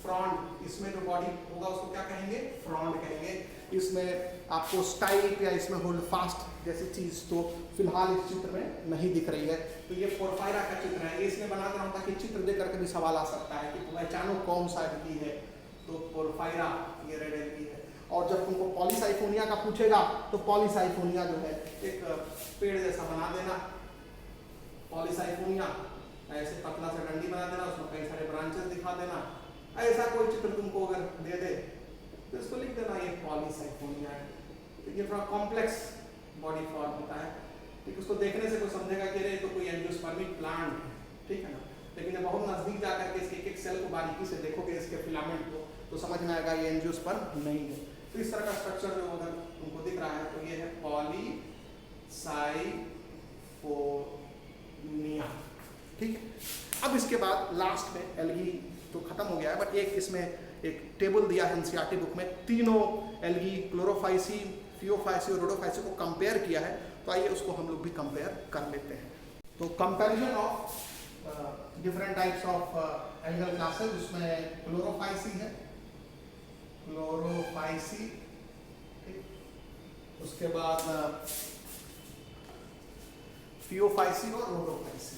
फ्रॉन्ड, इसमें जो बॉडी होगा उसको क्या कहेंगे? फ्रॉन्ड कहेंगे। इसमें आपको स्टाइल या इसमें होल्ड फास्ट जैसी चीज तो फिलहाल इस चित्र में नहीं दिख रही है। तो ये पोरफायरा का चित्र है, ये इसमें बना रहा हूं ताकि चित्र देख करके भी सवाल आ सकता है कि पहचानो कौन सा एल्गी है। तो पोरफायरा ये रेड एल्गी है। और जब तुमको पॉलीसाइफोनिया का पूछेगा तो पॉलीसाइफोनिया जो है एक पेड़ जैसा बना देना, पॉलीसाइफोनिया ऐसे पतला सा डंडी बना देना, उसमें कई सारे ब्रांचेस दिखा देना। ऐसा कोई चित्र तुमको अगर दे दे तो इसको लिख देना ये पॉलीसाइफोनिया है। तो ये थोड़ा कॉम्प्लेक्स बॉडी फॉर्म होता है, ठीक, उसको देखने से कोई समझेगा कि अरे तो कोई एंजियोस्पर्मिक प्लांट है, ठीक है ना। लेकिन जब बहुत नजदीक जाकर के इसके एक सेल को बारीकी से देखोगे, इसके फिलामेंट को, तो समझ में आएगा ये एंजियोस्पर्म नहीं है। तो इस तरह का स्ट्रक्चर जो अगर तुमको दिख रहा है तो ये है पॉलीसाइफोनिया, ठीक है। अब इसके बाद लास्ट में एल्गी तो खत्म हो गया है, बट एक इसमें एक टेबल दिया है एनसीईआरटी बुक में, तीनों एल्गी क्लोरोफाइसी, फियोफाइसी और रोडोफाइसी को कंपेयर किया है। तो आइए उसको हम लोग भी कंपेयर कर लेते हैं। तो comparison of different types of algal classes, उसमें क्लोरोफाइसी है, क्लोरोफाइसी, उसके बाद थियोफाइसी और रोडोफाइसी।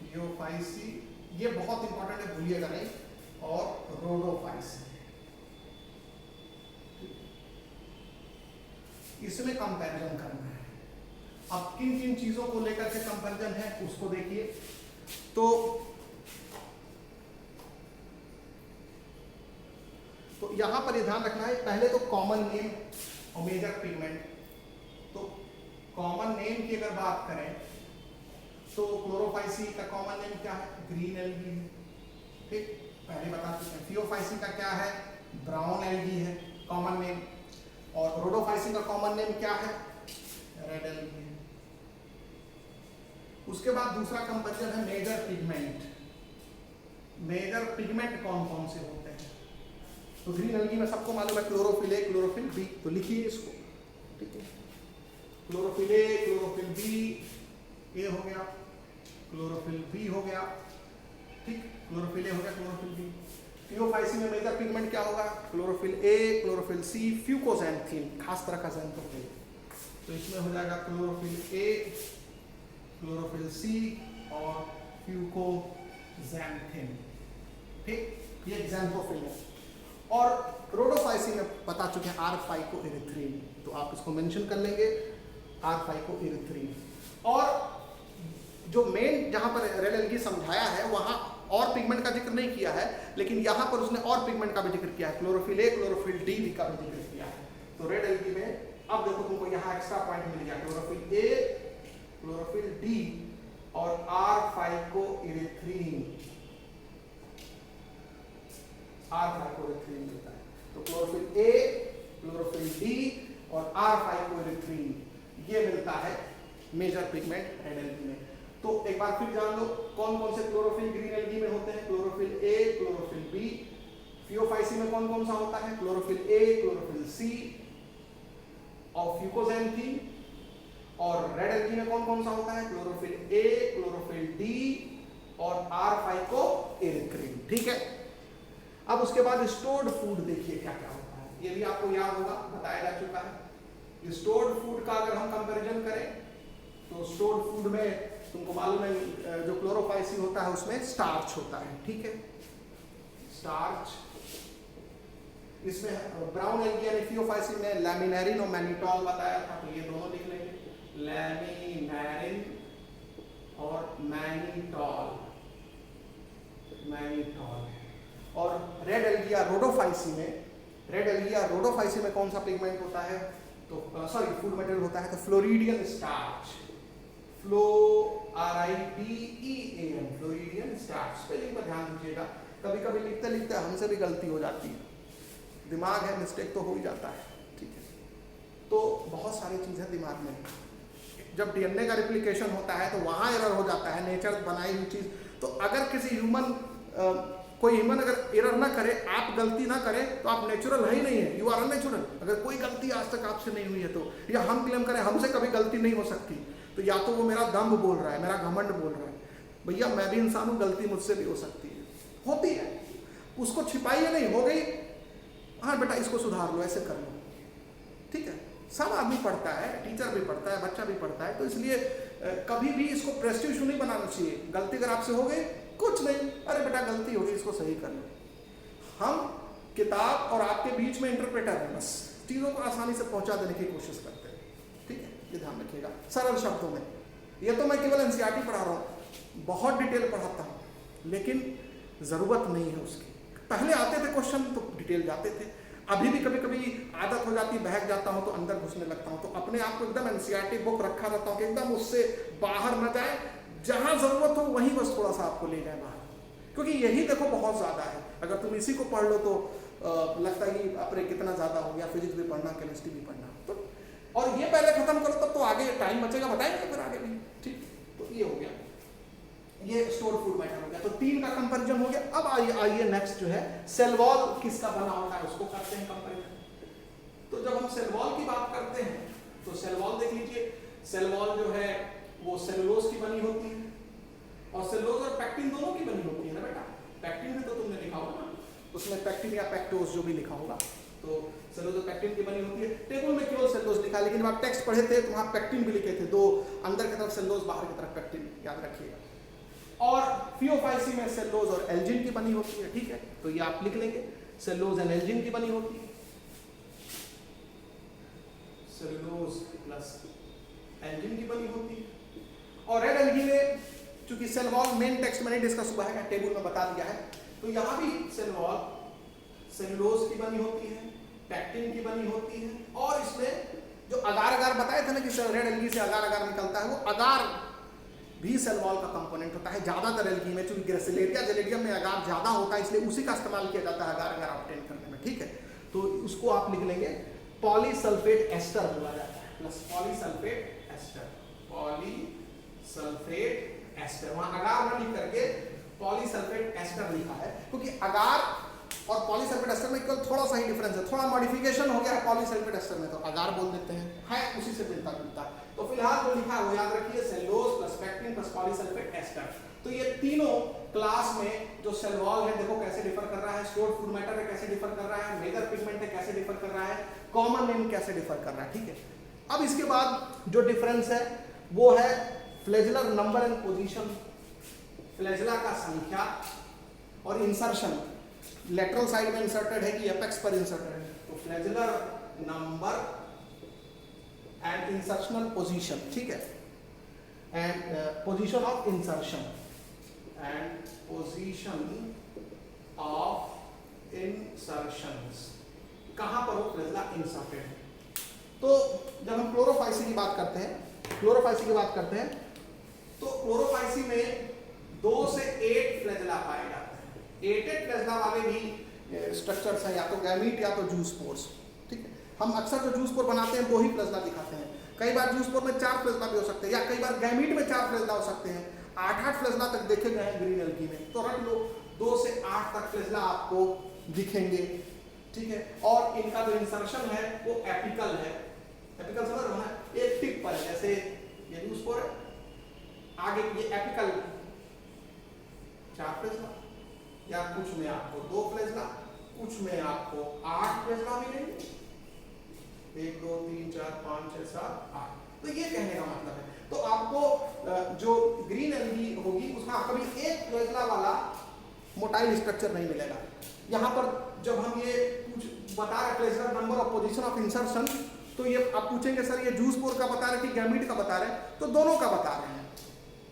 थियोफाइसी ये बहुत इंपॉर्टेंट है, भूलिएगा नहीं, और रोडोफाइसी। इसमें कंपैरिजन करना है। अब किन किन चीजों को लेकर के कंपैरिजन है उसको देखिए। तो यहां पर ये ध्यान रखना है, पहले तो कॉमन नेम और मेजर पिगमेंट। तो कॉमन नेम की अगर बात करें तो क्लोरोफाइसी का कॉमन नेम क्या है? ग्रीन एल्गी है, ठीक, पहले बता चुके हैं। थियोफाइसी का क्या है? ब्राउन एल्गी है कॉमन नेम। और रोडोफाइसी का कॉमन नेम क्या है? रेड एल्गी है। उसके बाद दूसरा कंपैरिजन है मेजर पिगमेंट। मेजर पिगमेंट कौन कौन से होते हैं? तो ग्रीन एल्गी में सबको मालूम है क्लोरोफिल ए, क्लोरोफिल बी, तो लिखिए इसको, ठीक है। क्लोरोफिल ए, क्लोरोफिल बी, ए हो गया, क्लोरोफिल बी हो गया, ठीक, क्लोरोफिल ए हो गया, क्लोरोफिल बी। थियोफाइसी में मेजर पिगमेंट क्या होगा? क्लोरोफिल ए, क्लोरोफिल सी, फ्यूकोजैंथीन, खास तरह का ज़ैंथोफिल। तो इसमें हो जाएगा क्लोरोफिल ए, क्लोरोफिल सी और फ्यूकोजैंथीन, ठीक, ये ज़ैंथोफिल है। और रोडोफाइसी में बता चुके हैं R-फाइकोइरिथ्रीन, तो आप इसको मेंशन कर लेंगे, R-फाइकोइरिथ्रीन। और जो मेन जहां पर रेड एल्गी समझाया है वहां और पिगमेंट का जिक्र नहीं किया है, लेकिन यहां पर उसने और पिगमेंट का भी जिक्र किया है, क्लोरोफिल ए, क्लोरोफिल डी का भी जिक्र किया है। तो रेड एल्गी में अब देखो तुमको यहाँ एक्स्ट्रा पॉइंट मिल गया, क्लोरोफिल ए, क्लोरोफिल डी और R-फाइकोइरिथ्रीन, R-फाइकोइरिथ्रीन मिलता है। तो क्लोरोफिल ए, क्लोरोफिल डी और R-फाइकोइरिथ्रीन ये मिलता है मेजर पिगमेंट रेड एल्गी में। तो एक बार फिर जान लो कौन कौन से क्लोरोफिल ग्रीन एल्गी में होते हैं? क्लोरोफिल ए, क्लोरोफिल बी। थियोफाइसी में कौन कौन सा होता है? क्लोरोफिल ए, क्लोरोफिल सी और फ्यूकोजैंथीन। और रेड एल्गी में कौन कौन सा होता है? क्लोरोफिल ए, क्लोरोफिल डी और R-फाइकोइरिथ्रीन, ठीक है। अब उसके बाद स्टोर्ड फूड देखिए क्या क्या होता है, ये भी आपको याद होगा, बताया जा चुका है। स्टोर्ड फूड का अगर हम कंपैरिजन करें तो स्टोर्ड फूड में तुमको मालूम है जो क्लोरोफाइसी होता है उसमें स्टार्च होता है, ठीक है, स्टार्च। इसमें ब्राउन एल्गी यानी थियोफाइसी में लैमिनेरिन और मैनिटॉल बताया था, तो ये दोनों लिख लेंगे, लैमिनेरिन और मैनिटॉल, मैनिटॉल। और रेड एल्गी या रोडोफाइसी में, रेड एल्गी या रोडोफाइसी में कौन सा पिगमेंट होता है? तो सॉरी फूड मटेरियल होता है तो floridean starch, FLORIDEAN, floridean starch. Spelling पर ध्यान दीजिएगा, कभी कभी लिखते लिखते हमसे भी गलती हो जाती है, दिमाग है, मिस्टेक तो हो ही जाता है, ठीक है। तो बहुत सारी चीज़ें दिमाग में, जब डीएनए का रिप्लिकेशन होता है तो वहाँ एरर हो जाता है, नेचर बनाई हुई चीज़। तो अगर किसी कोई ह्यूमन अगर एरर ना करे, आप गलती ना करें, तो आप नेचुरल है ही नहीं है, यू आर अननेचुरल। अगर कोई गलती आज तक आपसे नहीं हुई है तो, या हम क्लेम करें हमसे कभी गलती नहीं हो सकती, तो या तो वो मेरा दम बोल रहा है, मेरा घमंड बोल रहा है। भैया मैं भी इंसान हूँ, गलती मुझसे भी हो सकती है, होती है, उसको छिपाइए नहीं, हो गई, हाँ बेटा इसको सुधार लो, ऐसे कर लो, ठीक है। सब आदमी पढ़ता है, टीचर भी पढ़ता है, बच्चा भी पढ़ता है, तो इसलिए कभी भी इसको प्रेस्टीज इशू नहीं बनाना चाहिए। गलती अगर आपसे हो गई, कुछ नहीं, अरे बेटा गलती हो गई, इसको सही कर लो। हम किताब और आपके बीच में इंटरप्रेटर हैं, बस चीज़ों को आसानी से पहुंचा देने की कोशिश करते हैं, ठीक है, ये ध्यान रखिएगा सरल शब्दों में। ये तो मैं केवल एनसीईआरटी पढ़ा रहा हूँ, बहुत डिटेल पढ़ाता हूँ, लेकिन ज़रूरत नहीं है उसकी। पहले आते थे क्वेश्चन तो डिटेल जाते थे, अभी भी कभी कभी आदत हो जाती, बहक जाता हूँ तो अंदर घुसने लगता हूँ, तो अपने आप को एकदम एनसीईआरटी बुक रखा रहता हूँ कि एकदम उससे बाहर न जाए, जहाँ ज़रूरत हो वहीं बस थोड़ा सा आपको ले जाए बाहर, क्योंकि यही देखो बहुत ज़्यादा है। अगर तुम इसी को पढ़ लो तो लगता है कि अपने कितना ज़्यादा हो गया, फिजिक्स भी पढ़ना, केमिस्ट्री भी पढ़ना, तो और ये पहले खत्म करो, तब तो आगे टाइम बचेगा, बताएंगे फिर आगे भी, ठीक। तो ये हो गया, ये स्टोर फूड मैटर हो गया। तो 3 का कंपैरिजन हो गया। अब आइए नेक्स्ट जो है सेल वॉल किसका बना होता है उसको करते हैं कंपैरिजन। तो जब हम सेल वॉल की बात करते हैं तो सेल वॉल देख लीजिए, सेल वॉल जो है वो सेलुलोज की बनी होती है, और सेलुलोज और पैक्टिन दोनों की बनी होती है ना बेटा। पैक्टिन भी तो तुमने लिखा होगा ना, उसमें पेक्टिन या पेक्टोज जो भी लिखा होगा, तो सेलुलोज पेक्टिन की बनी होती है। टेबल में केवल सेलुलोज लिखा है, लेकिन आप टेक्स्ट पढ़े थे तो वहाँ पेक्टिन भी लिखे थे, दो अंदर की तरफ सेलुलोज, बाहर की तरफ पेक्टिन, याद रखिएगा। और फियोफाइसी में सेलुलोज और एल्जिन की बनी होती है, ठीक है, तो ये आप लिख लेंगे, सेलुलोज एंड एल्जिन की बनी होती है, सेलुलोज प्लस एल्जिन की बनी होती है। और रेड एल्गी में चूंकि सेल वॉल मेन टेक्स्ट में नहीं डिस्कस हुआ है, टेबल में बता दिया है, तो यहाँ भी सेल वॉल सेलुलोज की बनी होती है, पेक्टिन की बनी होती है, और इसमें जो अगार अगार बताए थे ना कि रेड एल्गी से अगार अगार निकलता है, वो अगार भी सेल वॉल का कंपोनेंट होता है। ज्यादातर एल्गी में चूंकि ग्रेसिलेरिया जेलिडियम में अगार ज्यादा होता है, इसलिए उसी का इस्तेमाल किया जाता है अगार अगार ऑब्टेन करने में, ठीक है। तो उसको आप लिख लेंगे पॉलीसल्फेट एस्टर बोला जाता है, plus polysulphate ester, polysulphate ester, वहां अगार में लिख करके पॉलीसल्फेट एस्टर लिखा है, क्योंकि अगार और पॉलीसल्फेट एस्टर में केवल थोड़ा सा ही डिफरेंस है, थोड़ा मॉडिफिकेशन हो गया है पॉलीसल्फेट एस्टर में, तो अगार बोल देते हैं, है उसी से मिलता जुलता। तो फिलहाल जो लिखा है वो याद रखिए, cellulose plus pectin plus polysulphate ester. तो ये तीनों क्लास में जो सेल वॉल है, देखो कैसे डिफर कर रहा है, स्टोर्ड फूड मैटर है कैसे डिफर कर रहा है, मेजर पिगमेंट है कैसे डिफर कर रहा है, कॉमन नेम कैसे डिफर कर रहा है, ठीक है। अब इसके बाद जो डिफरेंस है वो है flagellar number and position, flagella का संख्या, और इंसर्शन, लेटरल साइड में इंसर्टेड है कि एपेक्स पर इंसर्टेड है, तो flagellar number and insertional position, ठीक है, and position of insertion and position of insertions, कहां पर वो फ्लैजेला इंसर्टेड है। तो जब हम क्लोरोफाइसी की बात करते हैं, क्लोरोफाइसी की बात करते हैं, तो क्लोरोफाइसी में 2 से 8 फ्लैजेला पाए जाते हैं। 8 फ्लैजेला वाले भी स्ट्रक्चर्स हैं, या तो गैमीट या तो जूस पोर्स, ठीक है। हम अक्सर जो जूस पोर बनाते हैं 2 ही फ्लैजेला दिखाते हैं, कई बार जूस पोर में 4 फ्लैजेला भी हो सकते हैं, या कई बार गैमीट में 4 फ्लैजेला हो सकते हैं। 8 फ्लैजेला तक देखे गए हैं ग्रीन एल्गी में, तो रख लो 2 से 8 तक फ्लैजेला आपको दिखेंगे, ठीक है। और इनका जो इंसर्शन है वो एपिकल है, एपिकल समझ रहे हो ना, एक टिप पर, जैसे ये जूस पोर है, आगे ये एपिकल 4 फ्लैजेला, या कुछ में आपको 2 फ्लैजेला, कुछ में आपको 8 फ्लैजेला मिलेंगे, 1 2 3 4 5 6 7 8। तो ये कहने का मतलब है, तो आपको जो ग्रीन एल्गी होगी उसमें कभी एक फ्लैजेला वाला मोटाइल स्ट्रक्चर नहीं मिलेगा। यहाँ पर जब हम ये कुछ बता रहे फ्लैजेलर नंबर और पोजीशन ऑफ इंसर्शन, तो ये आप पूछेंगे सर ये जूस पोर का बता रहे कि गैमीट का बता रहे, तो दोनों का बता रहे हैं।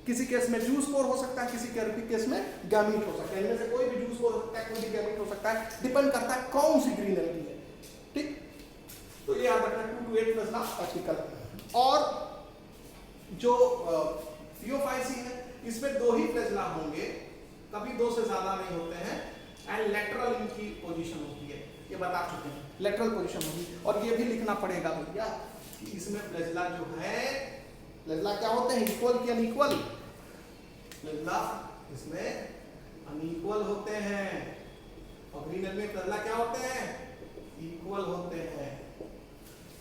किसी केस में जूस पोर हो सकता है, किसी केस में गैमीट हो सकता है, इनमें से कोई भी जूस पोर हो सकता है, कोई भी गैमीट हो सकता है, डिपेंड करता है कौन सी ग्रीन एल्गी है, ठीक। तो ये याद रखना 2 to 8 फ्लैजेला एपिकल। और जो फियोफाइसी है इसमें 2 ही फ्लैजेला होंगे, कभी 2 से ज्यादा नहीं होते हैं, एंड लेटरल इनकी पोजीशन होती है, ये बता चुके हैं, लेटरल पोजीशन होगी। और ये भी लिखना पड़ेगा भैया कि इसमें फ्लैजेला जो है, फ्लैजेला क्या होते हैं, इक्वल की अनइक्वल, फ्लैजेला इसमें अनइक्वल होते हैं, और ग्रीन एल्गी में फ्लैजेला क्या होते हैं, इक्वल होते हैं।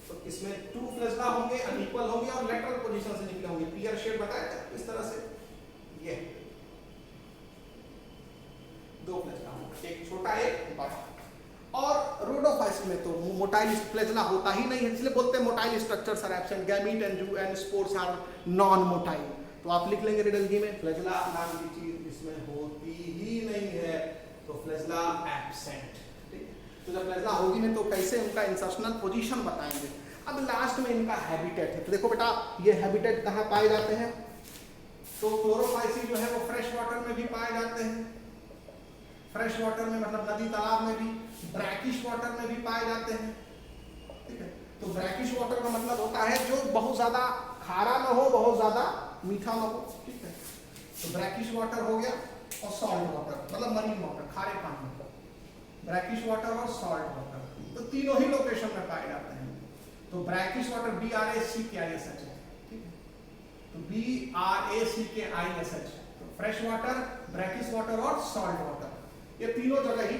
तो इसमें 2 फ्लैजेला होंगे, अनइक्वल होंगे, और लेटरल पोजीशन से निकले होंगे, पियर शेड बताया था इस तरह से, ये 2 फ्लैजेला होंगे, एक छोटा एक बड़ा। और रोडोफाइसी में तो मोटाइल फ्लैजेला होता ही नहीं है, इसलिए बोलते हैं motile structures are absent, gamete and spores are non motile. तो आप लिख लेंगे रेड एल्गी में फ्लैजेला नाम की चीज इसमें होती ही नहीं है, तो फ्लैजेला एब्सेंट, ठीक। तो जब फ्लैजेला होगी नहीं तो कैसे उनका इंसर्शनल पोजीशन बताएंगे। अब लास्ट में इनका हैबिटेट है, तो देखो बेटा ये हैबिटेट कहाँ पाए जाते हैं, तो क्लोरोफाइसी जो है वो फ्रेश वाटर में भी पाए जाते हैं, फ्रेश वाटर में मतलब नदी तालाब में भी, ब्रैकिश वाटर में भी पाए जाते हैं, ठीक है। तो ब्रैकिश वाटर का मतलब होता है जो बहुत ज्यादा खारा न हो, बहुत ज्यादा मीठा न हो, ठीक है। तो ब्रैकिश वाटर हो गया, और सॉल्ट वाटर मतलब मरीन वाटर, खारे पानी, ब्रैकिश वाटर और सॉल्ट वाटर, तो तीनों ही लोकेशन में पाए जाते हैं। तो ब्रैकिश वाटर BRACKISH है, ठीक है, तो BRACKISH, तो फ्रेश वाटर, ब्रैकिश वाटर और सॉल्ट वाटर, ये तीनों जगह ही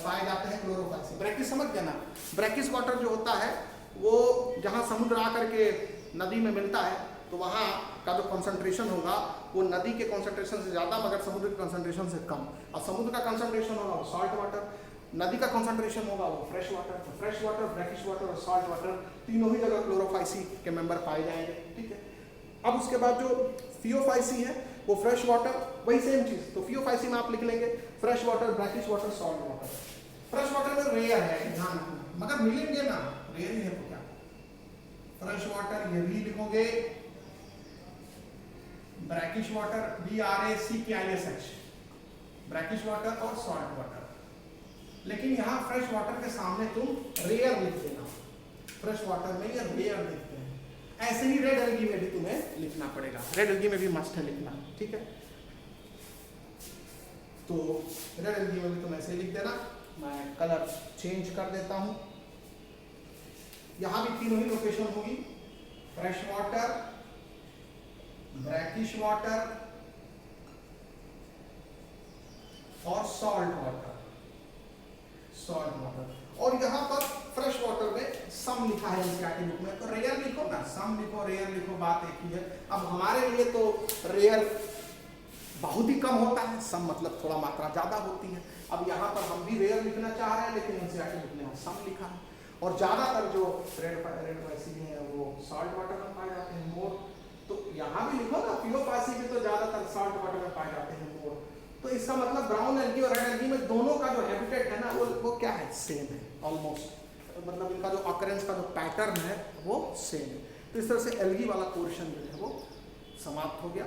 पाए जाते हैं क्लोरोफाइसी। ब्रैकिश समझ गया ना, ब्रैकिश वाटर जो होता है वो जहाँ समुद्र आकर के नदी में मिलता है, तो वहाँ का जो कंसंट्रेशन होगा वो नदी के कंसंट्रेशन से ज़्यादा, मगर समुद्र के कंसंट्रेशन से कम, और समुद्र का कंसंट्रेशन होगा वो सॉल्ट वाटर। नदी का कॉन्सेंट्रेशन होगा वो फ्रेश वाटर, तो फ्रेश वाटर, ब्रैकिश वाटर और सॉल्ट वाटर तीनों ही जगह क्लोरोफाइसी के मेंबर पाए जाएंगे, ठीक है। अब उसके बाद जो फियोफाइसी है वो फ्रेश वाटर, वही सेम चीज, तो फियोफाइसी में आप लिख लेंगे fresh water, brackish water, salt water. Fresh water में रेयर है, ध्यान रखना, मगर मिलेंगे ना, रेयर ही है तो क्या। फ्रेश वाटर ये भी लिखोगे, brackish water BRACKISH, brackish water और सॉल्ट वाटर। लेकिन यहाँ फ्रेश वाटर के सामने तुम रेयर लिख देना, फ्रेश वाटर में ये रेयर लिखते हैं। ऐसे ही रेड एल्गी में भी तुम्हें लिखना पड़ेगा, रेड एल्गी में भी मस्ट है लिखना, ठीक है। तो रेड एल्गी में भी तुम ऐसे ही लिख देना। मैं कलर चेंज कर देता हूं। यहां भी तीनों ही लोकेशन होगी, फ्रेश वाटर, ब्रैकिश वाटर और सॉल्ट वाटर, सॉल्ट वाटर। और यहां पर फ्रेश वाटर में सम लिखा है एनसीईआरटी बुक में, तो रेयर लिखो ना, सम लिखो, रेयर लिखो, बात एक ही है। अब हमारे लिए तो रेयर बहुत ही कम होता है, सम मतलब थोड़ा मात्रा ज्यादा होती है। अब यहाँ पर हम भी रेयर लिखना चाह रहे हैं, लेकिन एनसीईआरटी बुक में सम लिखा है। और ज्यादातर जो रेड है वो सॉल्ट वाटर में पाए जाते हैं मोर, तो यहाँ भी लिखो ना, फियोफाइसी में तो ज्यादातर सॉल्ट वाटर में पाए जाते हैं मोर। तो इसका मतलब ब्राउन एल्गी और रेड एल्गी में दोनों का जो हैबिटेट है ना वो क्या है, सेम है ऑलमोस्ट, मतलब इनका जो ऑकरेंस का जो पैटर्न है वो सेम है। तो इस तरह से एल्गी वाला पोर्शन जो है वो समाप्त हो गया।